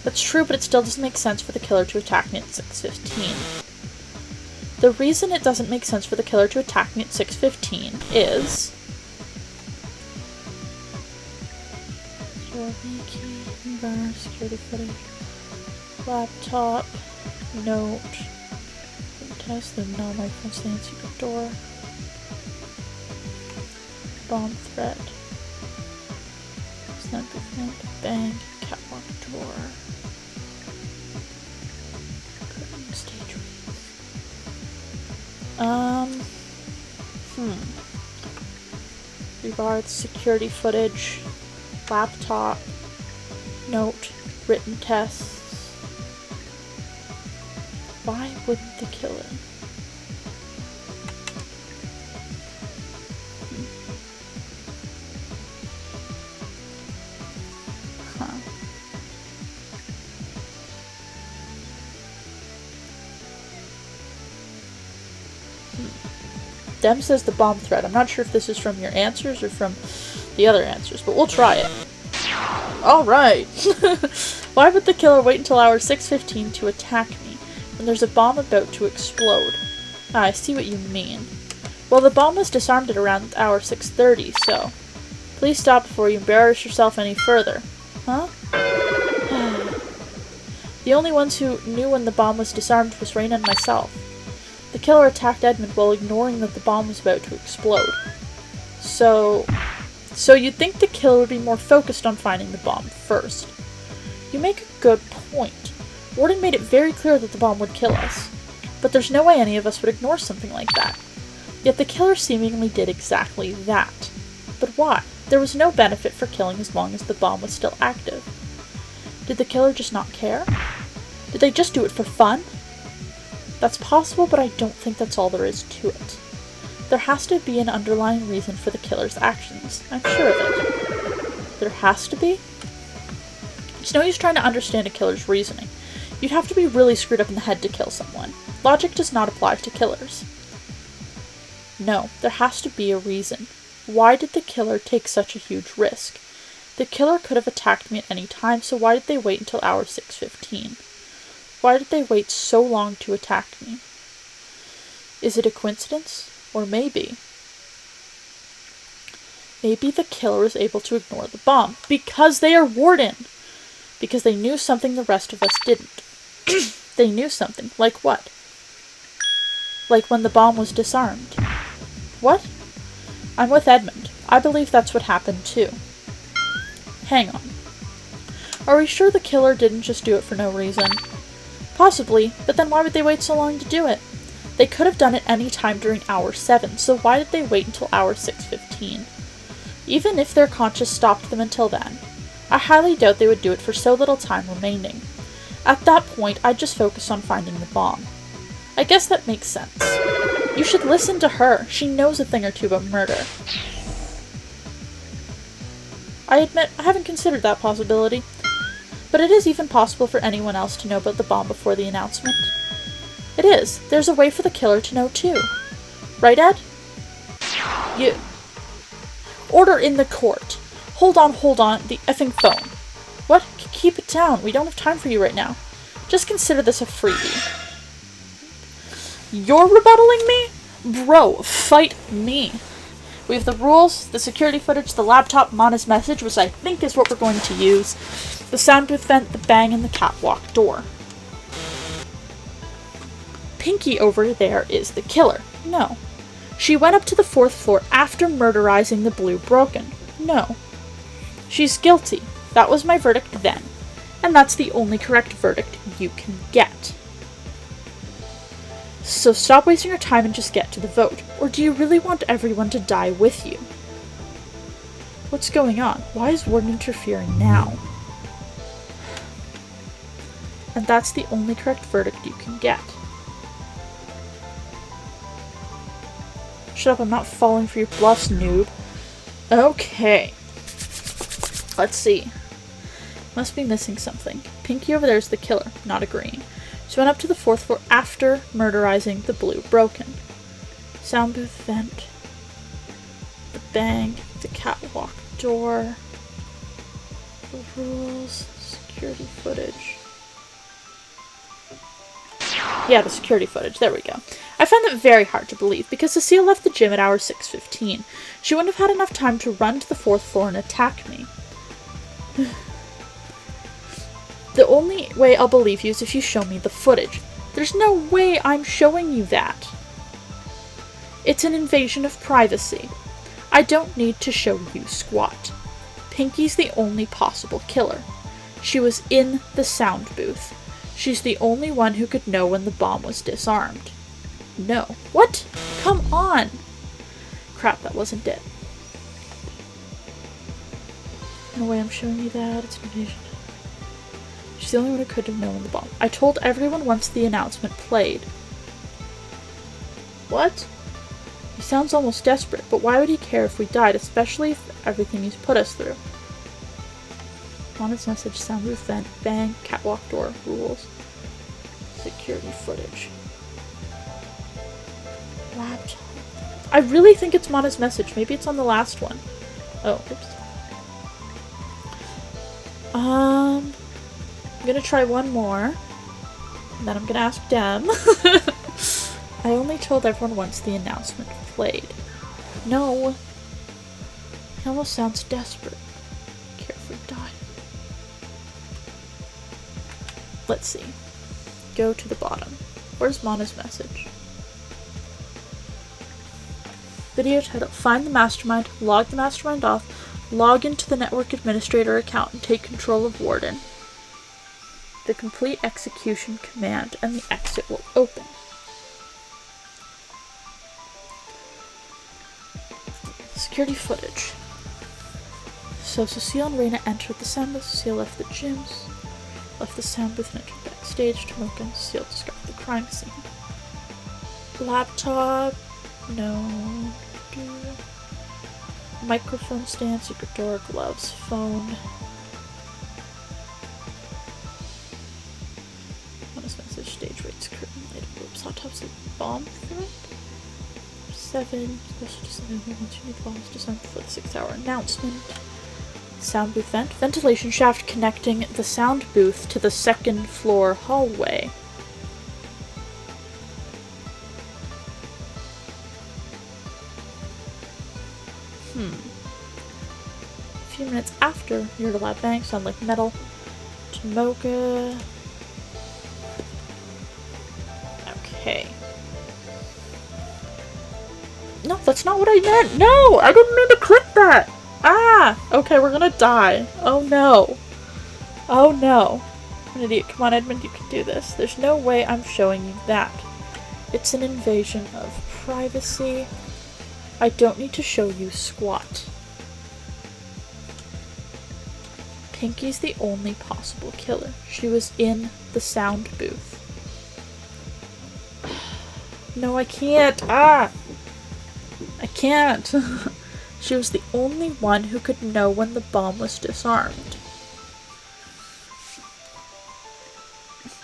That's true, but it still doesn't make sense for the killer to attack me at 6:15. The reason it doesn't make sense for the killer to attack me at 6:15 is... security footage, laptop, note, test the non-microphone stand, secret door, bomb threat, sniper vent, bang, catwalk door, curtain stage reads. Rebar, security footage, laptop, note, written tests. Why wouldn't the killer? Dem says the bomb threat. I'm not sure if this is from your answers or from the other answers, but we'll try it. Alright! Why would the killer wait until hour 6:15 to attack me when there's a bomb about to explode? Ah, I see what you mean. Well, the bomb was disarmed at around hour 6:30, so... Please stop before you embarrass yourself any further. Huh? The only ones who knew when the bomb was disarmed was Reina and myself. The killer attacked Edmund while ignoring that the bomb was about to explode. So you'd think the killer would be more focused on finding the bomb first. You make a good point. Warden made it very clear that the bomb would kill us. But there's no way any of us would ignore something like that. Yet the killer seemingly did exactly that. But why? There was no benefit for killing as long as the bomb was still active. Did the killer just not care? Did they just do it for fun? That's possible, but I don't think that's all there is to it. There has to be an underlying reason for the killer's actions. I'm sure of it. There has to be? It's no use trying to understand a killer's reasoning. You'd have to be really screwed up in the head to kill someone. Logic does not apply to killers. No, there has to be a reason. Why did the killer take such a huge risk? The killer could have attacked me at any time, so why did they wait until hour 6:15? Why did they wait so long to attack me? Is it a coincidence? Or maybe the killer was able to ignore the bomb because they are Warden. Because they knew something the rest of us didn't. They knew something. Like what? Like when the bomb was disarmed. What? I'm with Edmund. I believe that's what happened too. Hang on. Are we sure the killer didn't just do it for no reason? Possibly, but then why would they wait so long to do it? They could have done it any time during hour 7, so why did they wait until hour 6:15? Even if their conscience stopped them until then, I highly doubt they would do it for so little time remaining. At that point, I'd just focus on finding the bomb. I guess that makes sense. You should listen to her. She knows a thing or two about murder. I admit, I haven't considered that possibility. But it is even possible for anyone else to know about the bomb before the announcement. It is. There's a way for the killer to know too. Right, Ed? You. Order in the court. Hold on, the effing phone. What? Keep it down. We don't have time for you right now. Just consider this a freebie. You're rebuttaling me? Bro, fight me. We have the rules, the security footage, the laptop, Mana's message, which I think is what we're going to use, the sound booth vent, the bang, and the catwalk door. Pinky over there is the killer. No. She went up to the 4th floor after murderizing the Blue Broken. No. She's guilty. That was my verdict then. And that's the only correct verdict you can get. So stop wasting your time and just get to the vote. Or do you really want everyone to die with you? What's going on? Why is Warden interfering now? And that's the only correct verdict you can get. Shut up, I'm not falling for your bluffs, noob. Okay. Let's see. Must be missing something. Pinky over there is the killer, not agreeing. She went up to the 4th floor after murderizing the Blue Broken. Sound booth vent. The bang. The catwalk door. The rules. Security footage. Yeah, the security footage. There we go. I found that very hard to believe because Cecile left the gym at hour 6:15. She wouldn't have had enough time to run to the 4th floor and attack me. The only way I'll believe you is if you show me the footage. There's no way I'm showing you that. It's an invasion of privacy. I don't need to show you squat. Pinky's the only possible killer. She was in the sound booth. She's the only one who could know when the bomb was disarmed. No. What? Come on! Crap, that wasn't it. No way I'm showing you that. It's an invasion. She's the only one who could have known the bomb. I told everyone once the announcement played. What? He sounds almost desperate, but why would he care if we died, especially if everything he's put us through? Mana's message, sound booth vent, bang, catwalk door, rules. Security footage. Laptop. I really think it's Mana's message. Maybe it's on the last one. Oh, oops. I'm gonna try one more. And then I'm gonna ask Dem. I only told everyone once the announcement played. No. He almost sounds desperate. Care if we die. Let's see. Go to the bottom. Where's Mana's message? Video title. Find the mastermind, log the mastermind off, log into the network administrator account and take control of Warden. The complete execution command and the exit will open. Security footage. So Cecile and Reina entered the sound booth. Cecile left the gyms, left the sound booth and entered backstage. Tomoka and Cecile discovered the crime scene. Laptop. No. Microphone stand, secret door, gloves, phone. Honest message, stage rates, curtain, light ropes, hot tubs, bomb threat. 7, special discipline once you need the bombs to sign before the 6-hour announcement. Sound booth vent. Ventilation shaft connecting the sound booth to the second floor hallway. A few minutes after, you heard a loud bang, sound like metal. Tomoka. Okay. No, that's not what I meant. No, I didn't mean to click that. Ah, okay, we're gonna die. Oh no. Oh no. I'm an idiot. Come on, Edmund, you can do this. There's no way I'm showing you that. It's an invasion of privacy. I don't need to show you squat. Pinky's the only possible killer. She was in the sound booth. No, I can't. Ah! I can't. She was the only one who could know when the bomb was disarmed.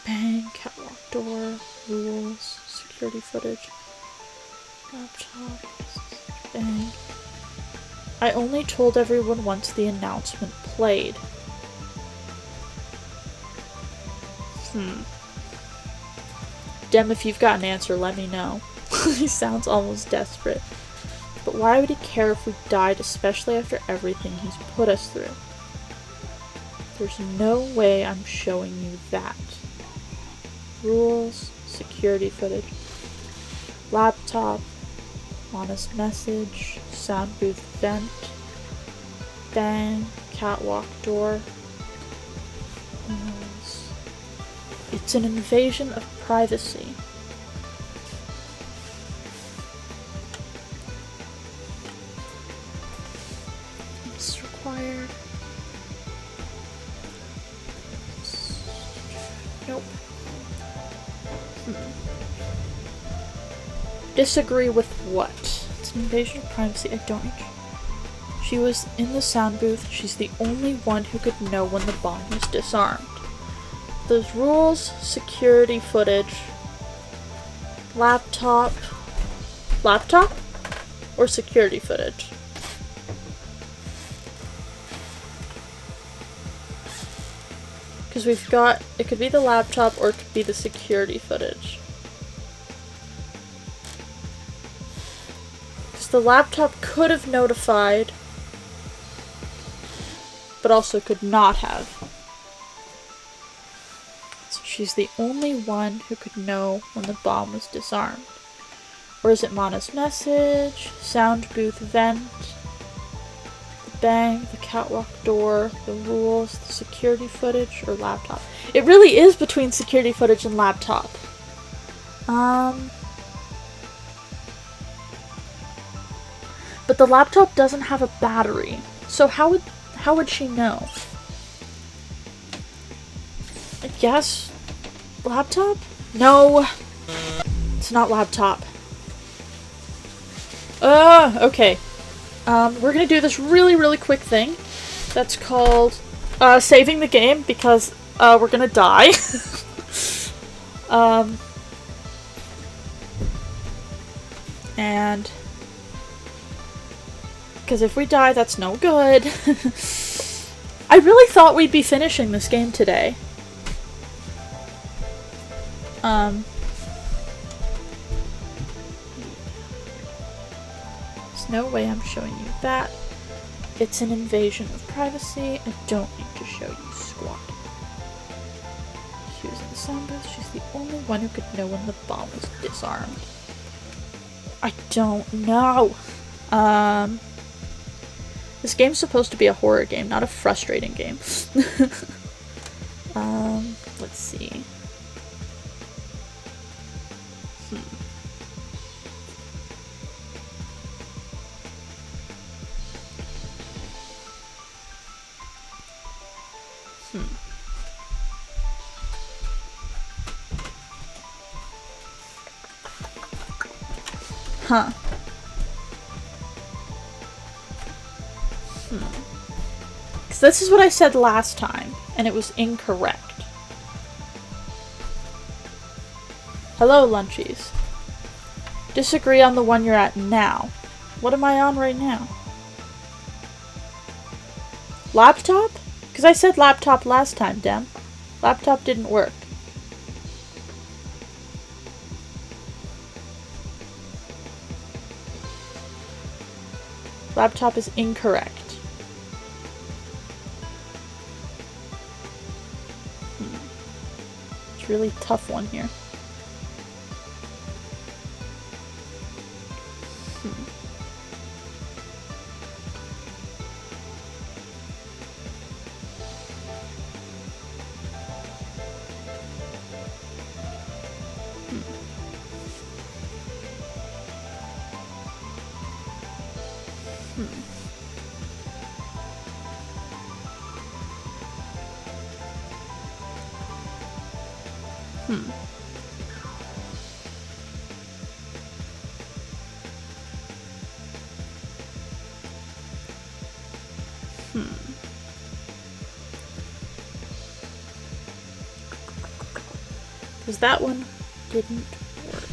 Bang, catwalk door, rules, security footage, laptop, bang. I only told everyone once the announcement played. Dem, if you've got an answer, let me know. He sounds almost desperate. But why would he care if we died, especially after everything he's put us through? There's no way I'm showing you that. Rules, security footage, laptop, honest message, sound booth vent, bang, catwalk door. It's an invasion of privacy. It's required. Nope. Disagree with what? It's an invasion of privacy. I don't need. She was in the sound booth. She's the only one who could know when the bomb was disarmed. There's rules, security footage, laptop, or security footage? Because we've got, it could be the laptop or it could be the security footage. Because the laptop could have notified, but also could not have. She's the only one who could know when the bomb was disarmed. Or is it Mana's message, sound booth vent, the bang, the catwalk door, the rules, the security footage, or laptop? It really is between security footage and laptop. But the laptop doesn't have a battery. So how would she know? I guess laptop? No, it's not laptop. Okay. We're gonna do this really quick thing that's called saving the game because we're gonna die. And because if we die, that's no good. I really thought we'd be finishing this game today. There's no way I'm showing you that. It's an invasion of privacy. I don't need to show you squat. She was in the sound booth. She's the only one who could know when the bomb was disarmed. I don't know. This game's supposed to be a horror game, not a frustrating game. Let's see. Huh. Because this is what I said last time, and it was incorrect. Hello, Lunchies. Disagree on the one you're at now. What am I on right now? Laptop? Because I said laptop last time, Dem. Laptop didn't work. Laptop is incorrect. It's a really tough one here. Because that one didn't work.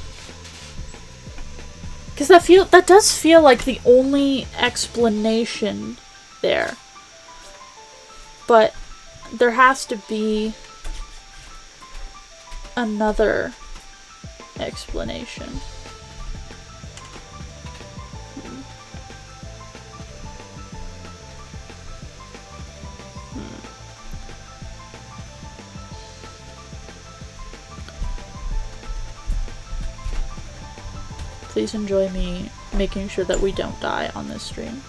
Because that does feel like the only explanation there. But there has to be another explanation. Please enjoy me making sure that we don't die on this stream.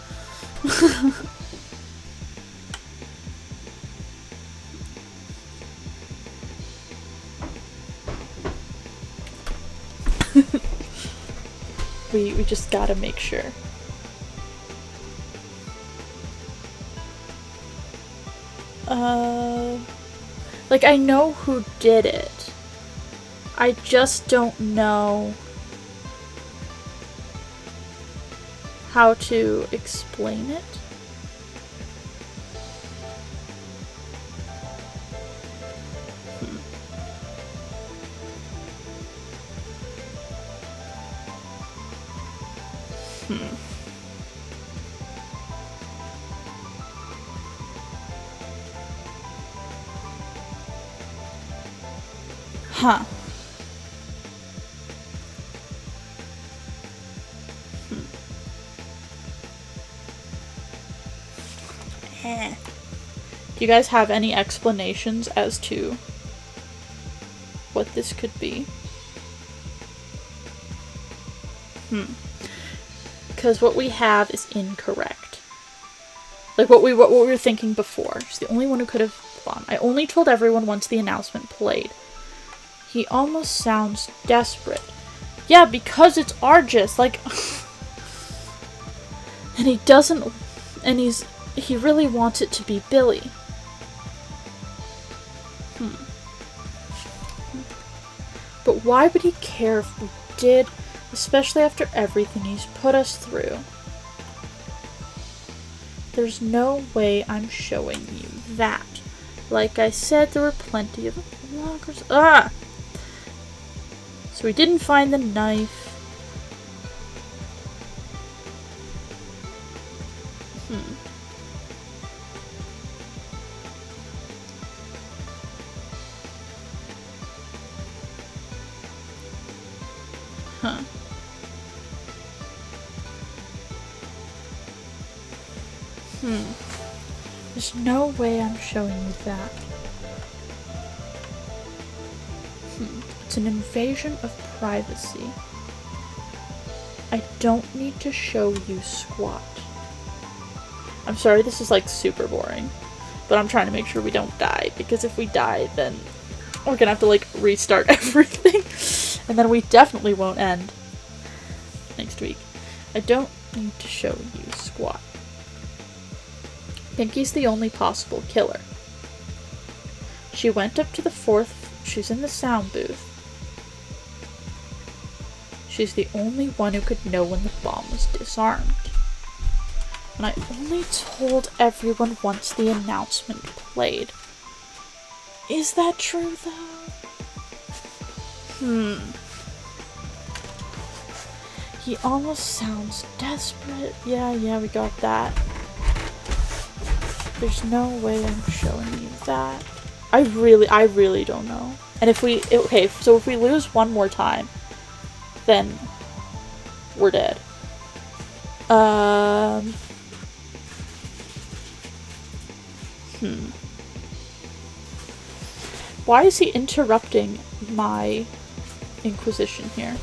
We just gotta make sure. Like, I know who did it. I just don't know how to explain it. Huh. Do you guys have any explanations as to what this could be? Because what we have is incorrect. Like what we were thinking before. She's the only one who could have won. I only told everyone once the announcement played. He almost sounds desperate. Yeah, because it's Argus. Like, and he doesn't, and he really wants it to be Billy. But why would he care if we did, especially after everything he's put us through? There's no way I'm showing you that. Like I said, there were plenty of lockers. Ah! So we didn't find the knife. Huh. There's no way I'm showing you that. It's an invasion of privacy. I don't need to show you squat. I'm sorry, this is like super boring, but I'm trying to make sure we don't die, because if we die, then we're gonna have to like restart everything, and then we definitely won't end next week. I don't need to show you squat. Pinky's the only possible killer. She went up to the fourth. She's in the sound booth. She's the only one who could know when the bomb was disarmed. And I only told everyone once the announcement played. Is that true, though? He almost sounds desperate. Yeah, we got that. There's no way I'm showing you that. I really don't know. And if we, okay, so if we lose one more time, then we're dead. Why is he interrupting my Inquisition here?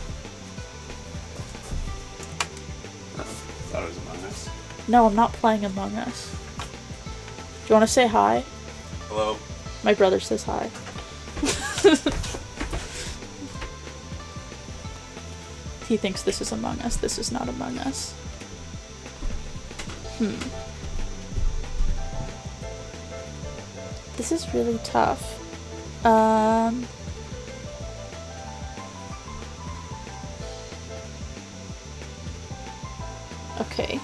Oh, thought it was Among Us. No, I'm not playing Among Us. Do you want to say hi? Hello. My brother says hi. He thinks this is Among Us. This is not Among Us. This is really tough. Okay.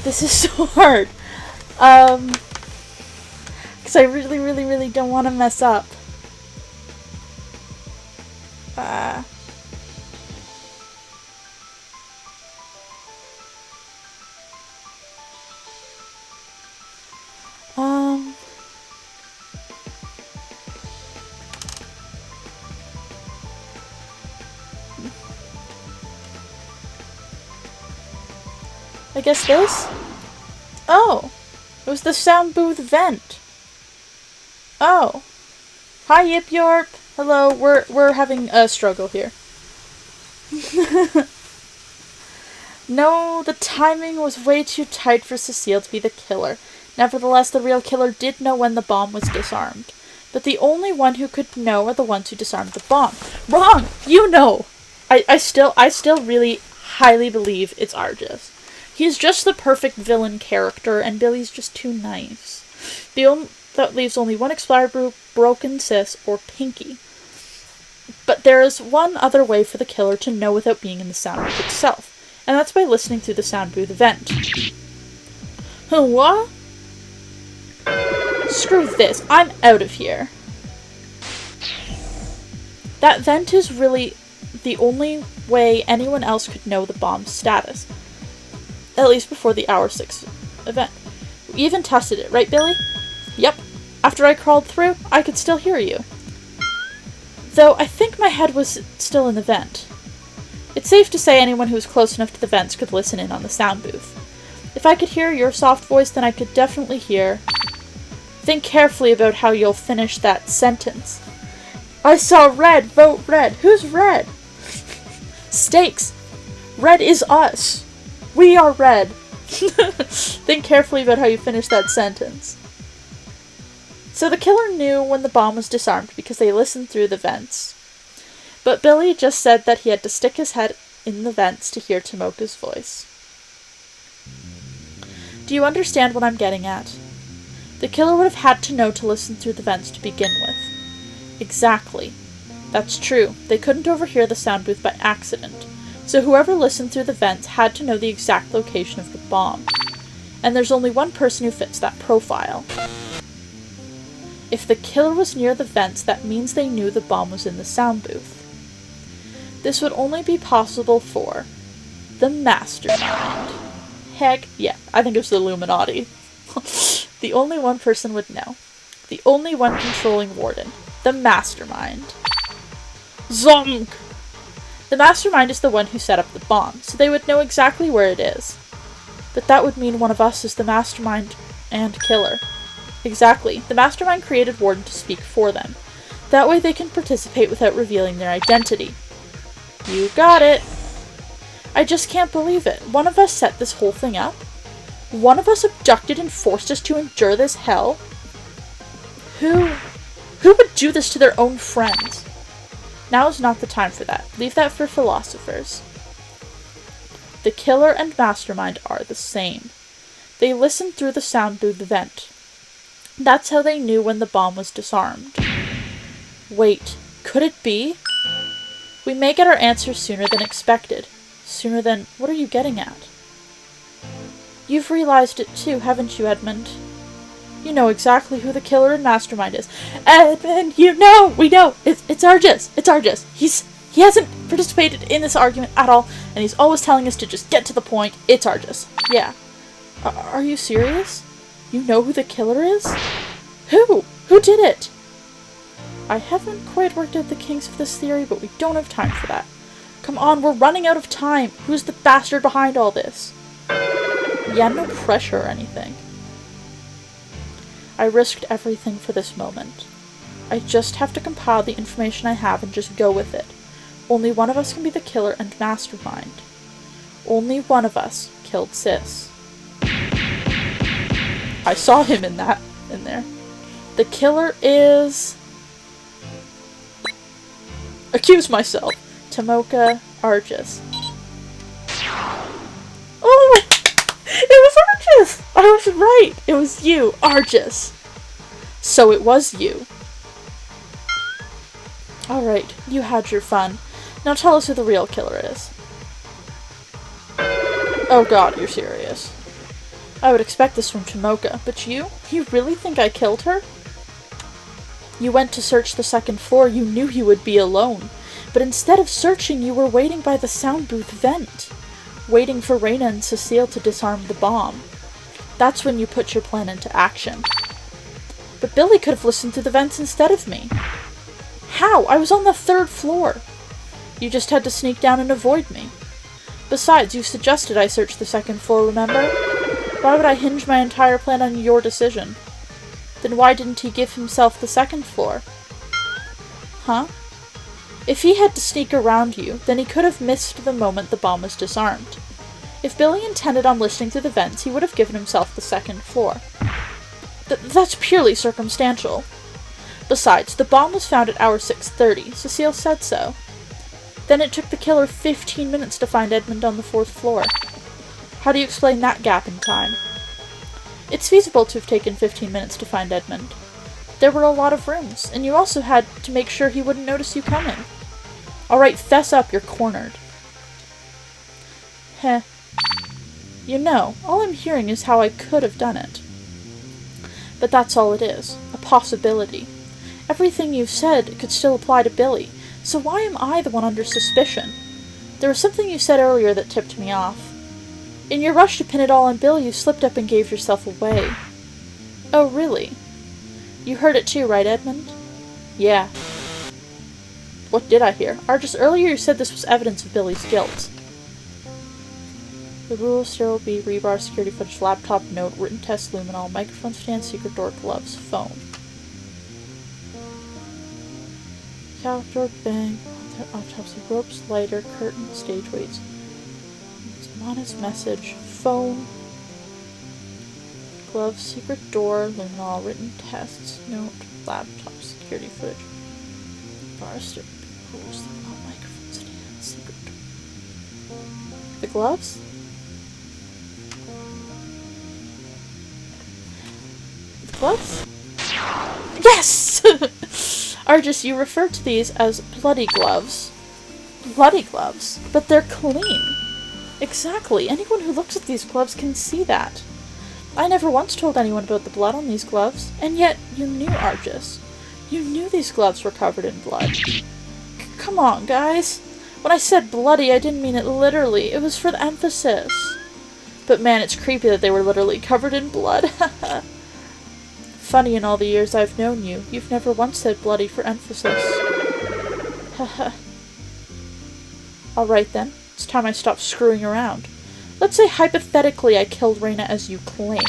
This is so hard. Because I really don't want to mess up. I guess this? Oh! It was the sound booth vent! Oh. Hi, Yip Yorp! Hello, we're having a struggle here. No, the timing was way too tight for Cecile to be the killer. Nevertheless, the real killer did know when the bomb was disarmed. But the only one who could know are the ones who disarmed the bomb. Wrong! You know! I still really highly believe it's Argus. He's just the perfect villain character, and Billy's just too nice. That leaves only one explorer, Broken Sis, or Pinky. But there is one other way for the killer to know without being in the sound booth itself, and that's by listening through the sound booth vent. What? Screw this, I'm out of here. That vent is really the only way anyone else could know the bomb's status. At least before the Hour 6 event. We even tested it, right, Billy? Yep. After I crawled through, I could still hear you. Though I think my head was still in the vent. It's safe to say anyone who was close enough to the vents could listen in on the sound booth. If I could hear your soft voice, then I could definitely hear. Think carefully about how you'll finish that sentence. I saw red, vote red. Who's red? Stakes. Red is us. We are red. Think carefully about how you finish that sentence. So the killer knew when the bomb was disarmed because they listened through the vents. But Billy just said that he had to stick his head in the vents to hear Tomoka's voice. Do you understand what I'm getting at? The killer would have had to know to listen through the vents to begin with. Exactly. That's true. They couldn't overhear the sound booth by accident. So whoever listened through the vents had to know the exact location of the bomb. And there's only one person who fits that profile. If the killer was near the vents, that means they knew the bomb was in the sound booth. This would only be possible for the Mastermind. Heck, yeah, I think it's the Illuminati. The only one person would know. The only one controlling Warden. The Mastermind. Zonk! The Mastermind is the one who set up the bomb, so they would know exactly where it is. But that would mean one of us is the Mastermind and killer. Exactly. The Mastermind created Warden to speak for them. That way they can participate without revealing their identity. You got it! I just can't believe it. One of us set this whole thing up? One of us abducted and forced us to endure this hell? Who would do this to their own friends? Now is not the time for that. Leave that for philosophers. The killer and Mastermind are the same. They listened through the sound booth vent. That's how they knew when the bomb was disarmed. Wait, could it be? We may get our answer sooner than expected. Sooner than... what are you getting at? You've realized it too, haven't you, Edmund? You know exactly who the killer and mastermind is. Edmund, we know! It's Argus! It's Argus! He hasn't participated in this argument at all, and he's always telling us to just get to the point. It's Argus. Yeah. Are you serious? You know who the killer is? Who? Who did it? I haven't quite worked out the kinks of this theory, but we don't have time for that. Come on, we're running out of time. Who's the bastard behind all this? Yeah, no pressure or anything. I risked everything for this moment. I just have to compile the information I have and just go with it. Only one of us can be the killer and mastermind. Only one of us killed Sis. I saw him in there. The killer is... Accuse myself. Tomoka Argus. Oh! It was Argus! I was right! It was you, Argus. So it was you. Alright, you had your fun. Now tell us who the real killer is. Oh god, you're serious. I would expect this from Tomoka, but you? You really think I killed her? You went to search the second floor, you knew he would be alone. But instead of searching, you were waiting by the sound booth vent. Waiting for Reina and Cecile to disarm the bomb. That's when you put your plan into action. But Billy could have listened through the vents instead of me. How? I was on the 3rd floor. You just had to sneak down and avoid me. Besides, you suggested I search the 2nd floor, remember? Why would I hinge my entire plan on your decision? Then why didn't he give himself the 2nd floor? Huh? If he had to sneak around you, then he could have missed the moment the bomb was disarmed. If Billy intended on listening through the vents, he would have given himself the 2nd floor. That's purely circumstantial. Besides, the bomb was found at hour 6:30. Cecile said so. Then it took the killer 15 minutes to find Edmund on the 4th floor. How do you explain that gap in time? It's feasible to have taken 15 minutes to find Edmund. There were a lot of rooms, and you also had to make sure he wouldn't notice you coming. Alright, fess up, you're cornered. Heh. You know, all I'm hearing is how I could have done it. But that's all it is. A possibility. Everything you've said could still apply to Billy, so why am I the one under suspicion? There was something you said earlier that tipped me off. In your rush to pin it all on Billy, you slipped up and gave yourself away. Oh, really? You heard it too, right, Edmund? Yeah. What did I hear? Argus, earlier you said this was evidence of Billy's guilt. The rules, there will be rebar, security footage, laptop, note, written test, luminol, microphone stand, secret door, gloves, phone. Couch door, bang, autopsy, ropes, lighter, curtain, stage weights. Honest message, phone, gloves, secret door, luminol, written tests, note, laptop, security footage, bar, stick, rules, luminol, microphone stand, secret door. The gloves? The gloves? Yes! Argus, you refer to these as bloody gloves. Bloody gloves? But they're clean. Exactly. Anyone who looks at these gloves can see that. I never once told anyone about the blood on these gloves, and yet you knew, Argus. You knew these gloves were covered in blood. Come on, guys. When I said bloody, I didn't mean it literally. It was for the emphasis. But man, it's creepy that they were literally covered in blood. Funny, in all the years I've known you, you've never once said bloody for emphasis. Haha. Alright then. It's time I stop screwing around. Let's say hypothetically I killed Reina as you claim.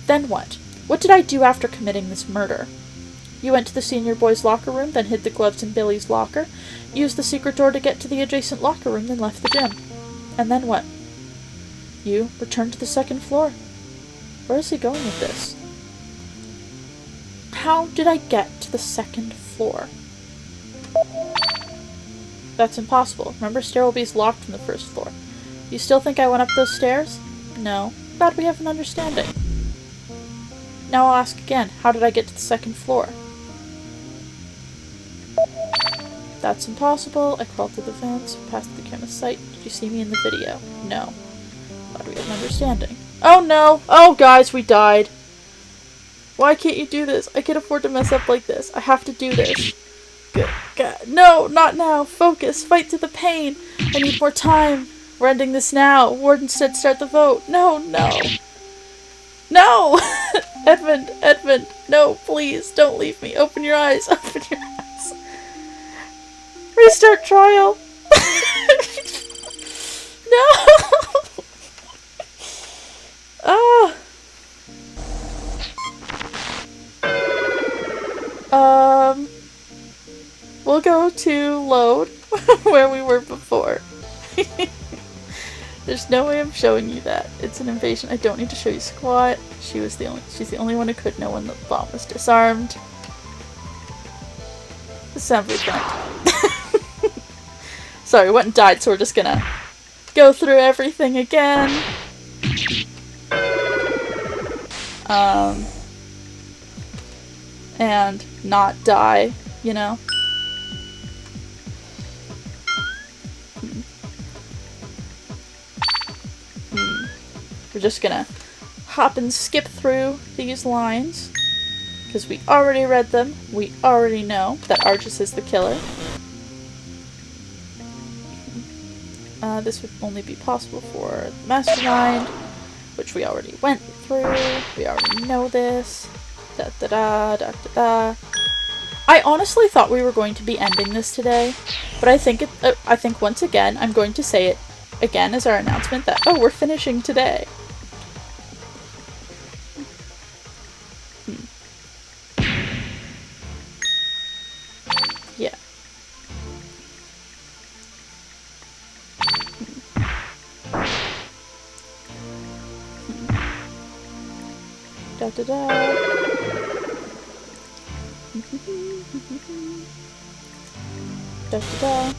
Then what? What did I do after committing this murder? You went to the senior boys' locker room, then hid the gloves in Billy's locker, used the secret door to get to the adjacent locker room, then left the gym. And then what? You returned to the 2nd floor. Where is he going with this? How did I get to the 2nd floor? That's impossible. Remember, stair will be locked from the 1st floor. You still think I went up those stairs? No. Glad we have an understanding. Now I'll ask again. How did I get to the 2nd floor? That's impossible. I crawled through the vents, passed the chemist's site. Did you see me in the video? No. Glad we have an understanding. Oh no! Oh guys, we died. Why can't you do this? I can't afford to mess up like this. I have to do this. Good. God. No, not now. Focus. Fight through the pain. I need more time. We're ending this now. Warden said start the vote. No, no. No! Edmund, no, please, don't leave me. Open your eyes. Open your eyes. Restart trial. No! Ah. We'll go to load where we were before. There's no way I'm showing you that. It's an invasion. I don't need to show you squat. She's the only one who could know when the bomb was disarmed. Assembly plant. Sorry, went and died, so we're just gonna go through everything again. And not die, you know? We're just gonna hop and skip through these lines because we already read them. We already know that Argus is the killer. This would only be possible for the Mastermind, which we already went through. We already know this. Da da da da da da. I honestly thought we were going to be ending this today, but I think once again I'm going to say it again as our announcement that we're finishing today. Yeah. Da da da. Da da da.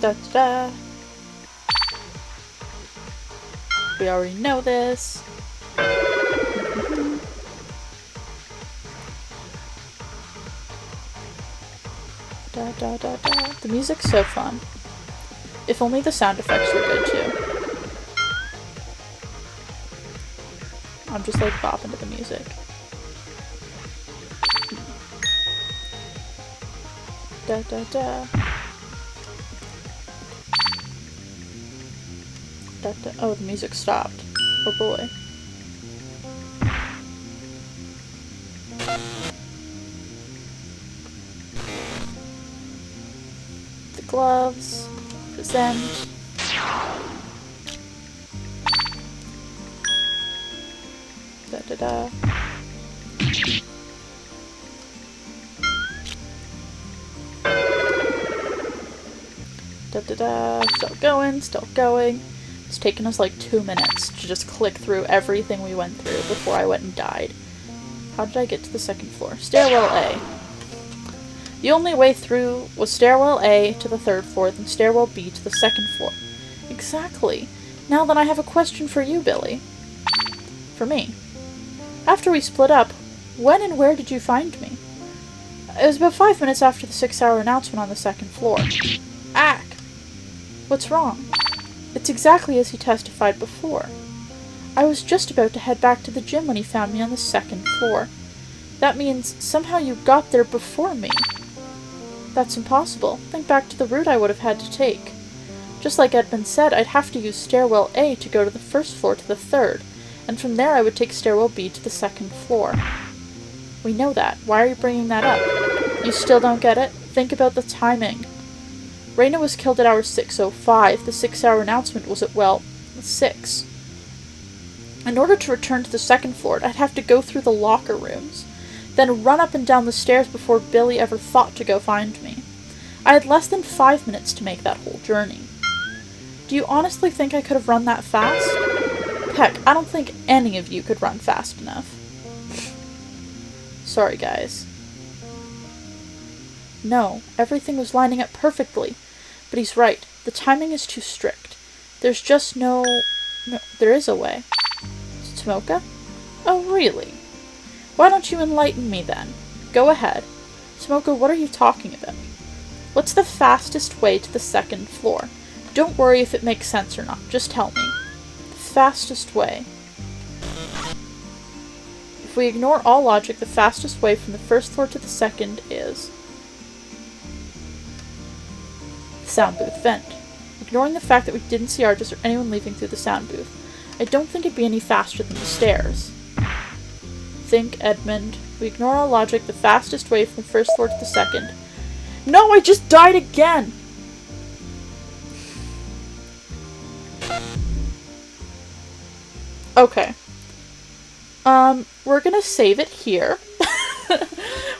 Da da da. We already know this. Da da da da. The music's so fun. If only the sound effects were good too. I'm just like bopping to the music. Da da da. Da da. Oh, the music stopped. Oh boy. The gloves. Present. Da da da. Da da da. Still going, still going. It's taken us like 2 minutes to just click through everything we went through before I went and died. How did I get to the second floor? Stairwell A. The only way through was Stairwell A to the 3rd floor, then Stairwell B to the 2nd floor. Exactly. Now then I have a question for you, Billy. For me. After we split up, when and where did you find me? It was about 5 minutes after the 6-hour announcement on the 2nd floor. Ack! What's wrong? It's exactly as he testified before. I was just about to head back to the gym when he found me on the 2nd floor. That means somehow you got there before me. That's impossible. Think back to the route I would have had to take. Just like Edmund said, I'd have to use Stairwell A to go to the 1st floor to the 3rd, and from there I would take Stairwell B to the 2nd floor. We know that. Why are you bringing that up? You still don't get it? Think about the timing. Reina was killed at hour 6:05. The 6-hour announcement was at, well, 6. In order to return to the 2nd floor, I'd have to go through the locker rooms, then run up and down the stairs before Billy ever thought to go find me. I had less than 5 minutes to make that whole journey. Do you honestly think I could have run that fast? Heck, I don't think any of you could run fast enough. Sorry, guys. No, everything was lining up perfectly. But he's right. The timing is too strict. There's just no, there is a way. Tomoka? Oh, really? Why don't you enlighten me then? Go ahead. Smoko, what are you talking about? What's the fastest way to the second floor? Don't worry if it makes sense or not. Just tell me. The fastest way. If we ignore all logic, the fastest way from the first floor to the second is... sound booth vent. Ignoring the fact that we didn't see Argus or anyone leaving through the sound booth, I don't think it'd be any faster than the stairs. Think, Edmund. We ignore all logic, the fastest way from the first floor to the second. No, I just died again! Okay. We're gonna save it here.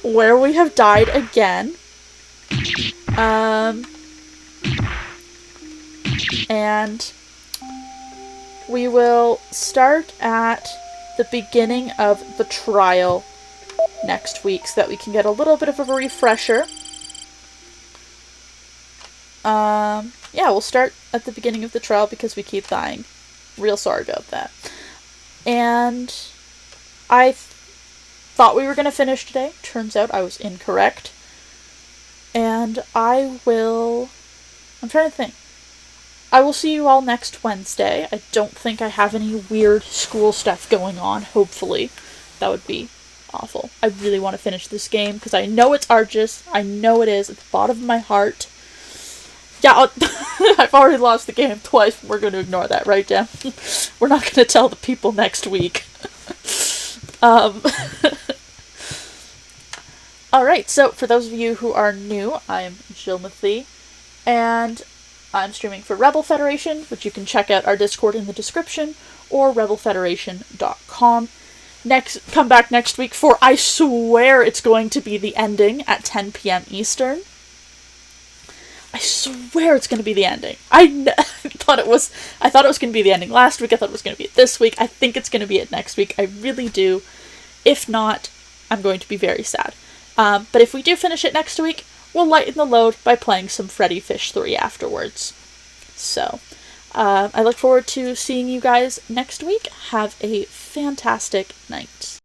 Where we have died again. And we will start at the beginning of the trial next week so that we can get a little bit of a refresher. Yeah, we'll start at the beginning of the trial because we keep dying. Real sorry about that. And I thought we were going to finish today. Turns out I was incorrect. And I'm trying to think. I will see you all next Wednesday. I don't think I have any weird school stuff going on, hopefully. That would be awful. I really want to finish this game because I know it's arduous. I know it is at the bottom of my heart. Yeah, I've already lost the game twice. We're going to ignore that, right, Dan? We're not going to tell the people next week. Alright, so for those of you who are new, I'm Jill Mathy, and I'm streaming for Rebel Federation, which you can check out our Discord in the description, or rebelfederation.com. Come back next week for, I swear it's going to be the ending at 10 p.m. Eastern. I swear it's going to be the ending. I thought it was going to be the ending last week. I thought it was going to be it this week. I think it's going to be it next week. I really do. If not, I'm going to be very sad. But if we do finish it next week, we'll lighten the load by playing some Freddy Fish 3 afterwards. So, I look forward to seeing you guys next week. Have a fantastic night.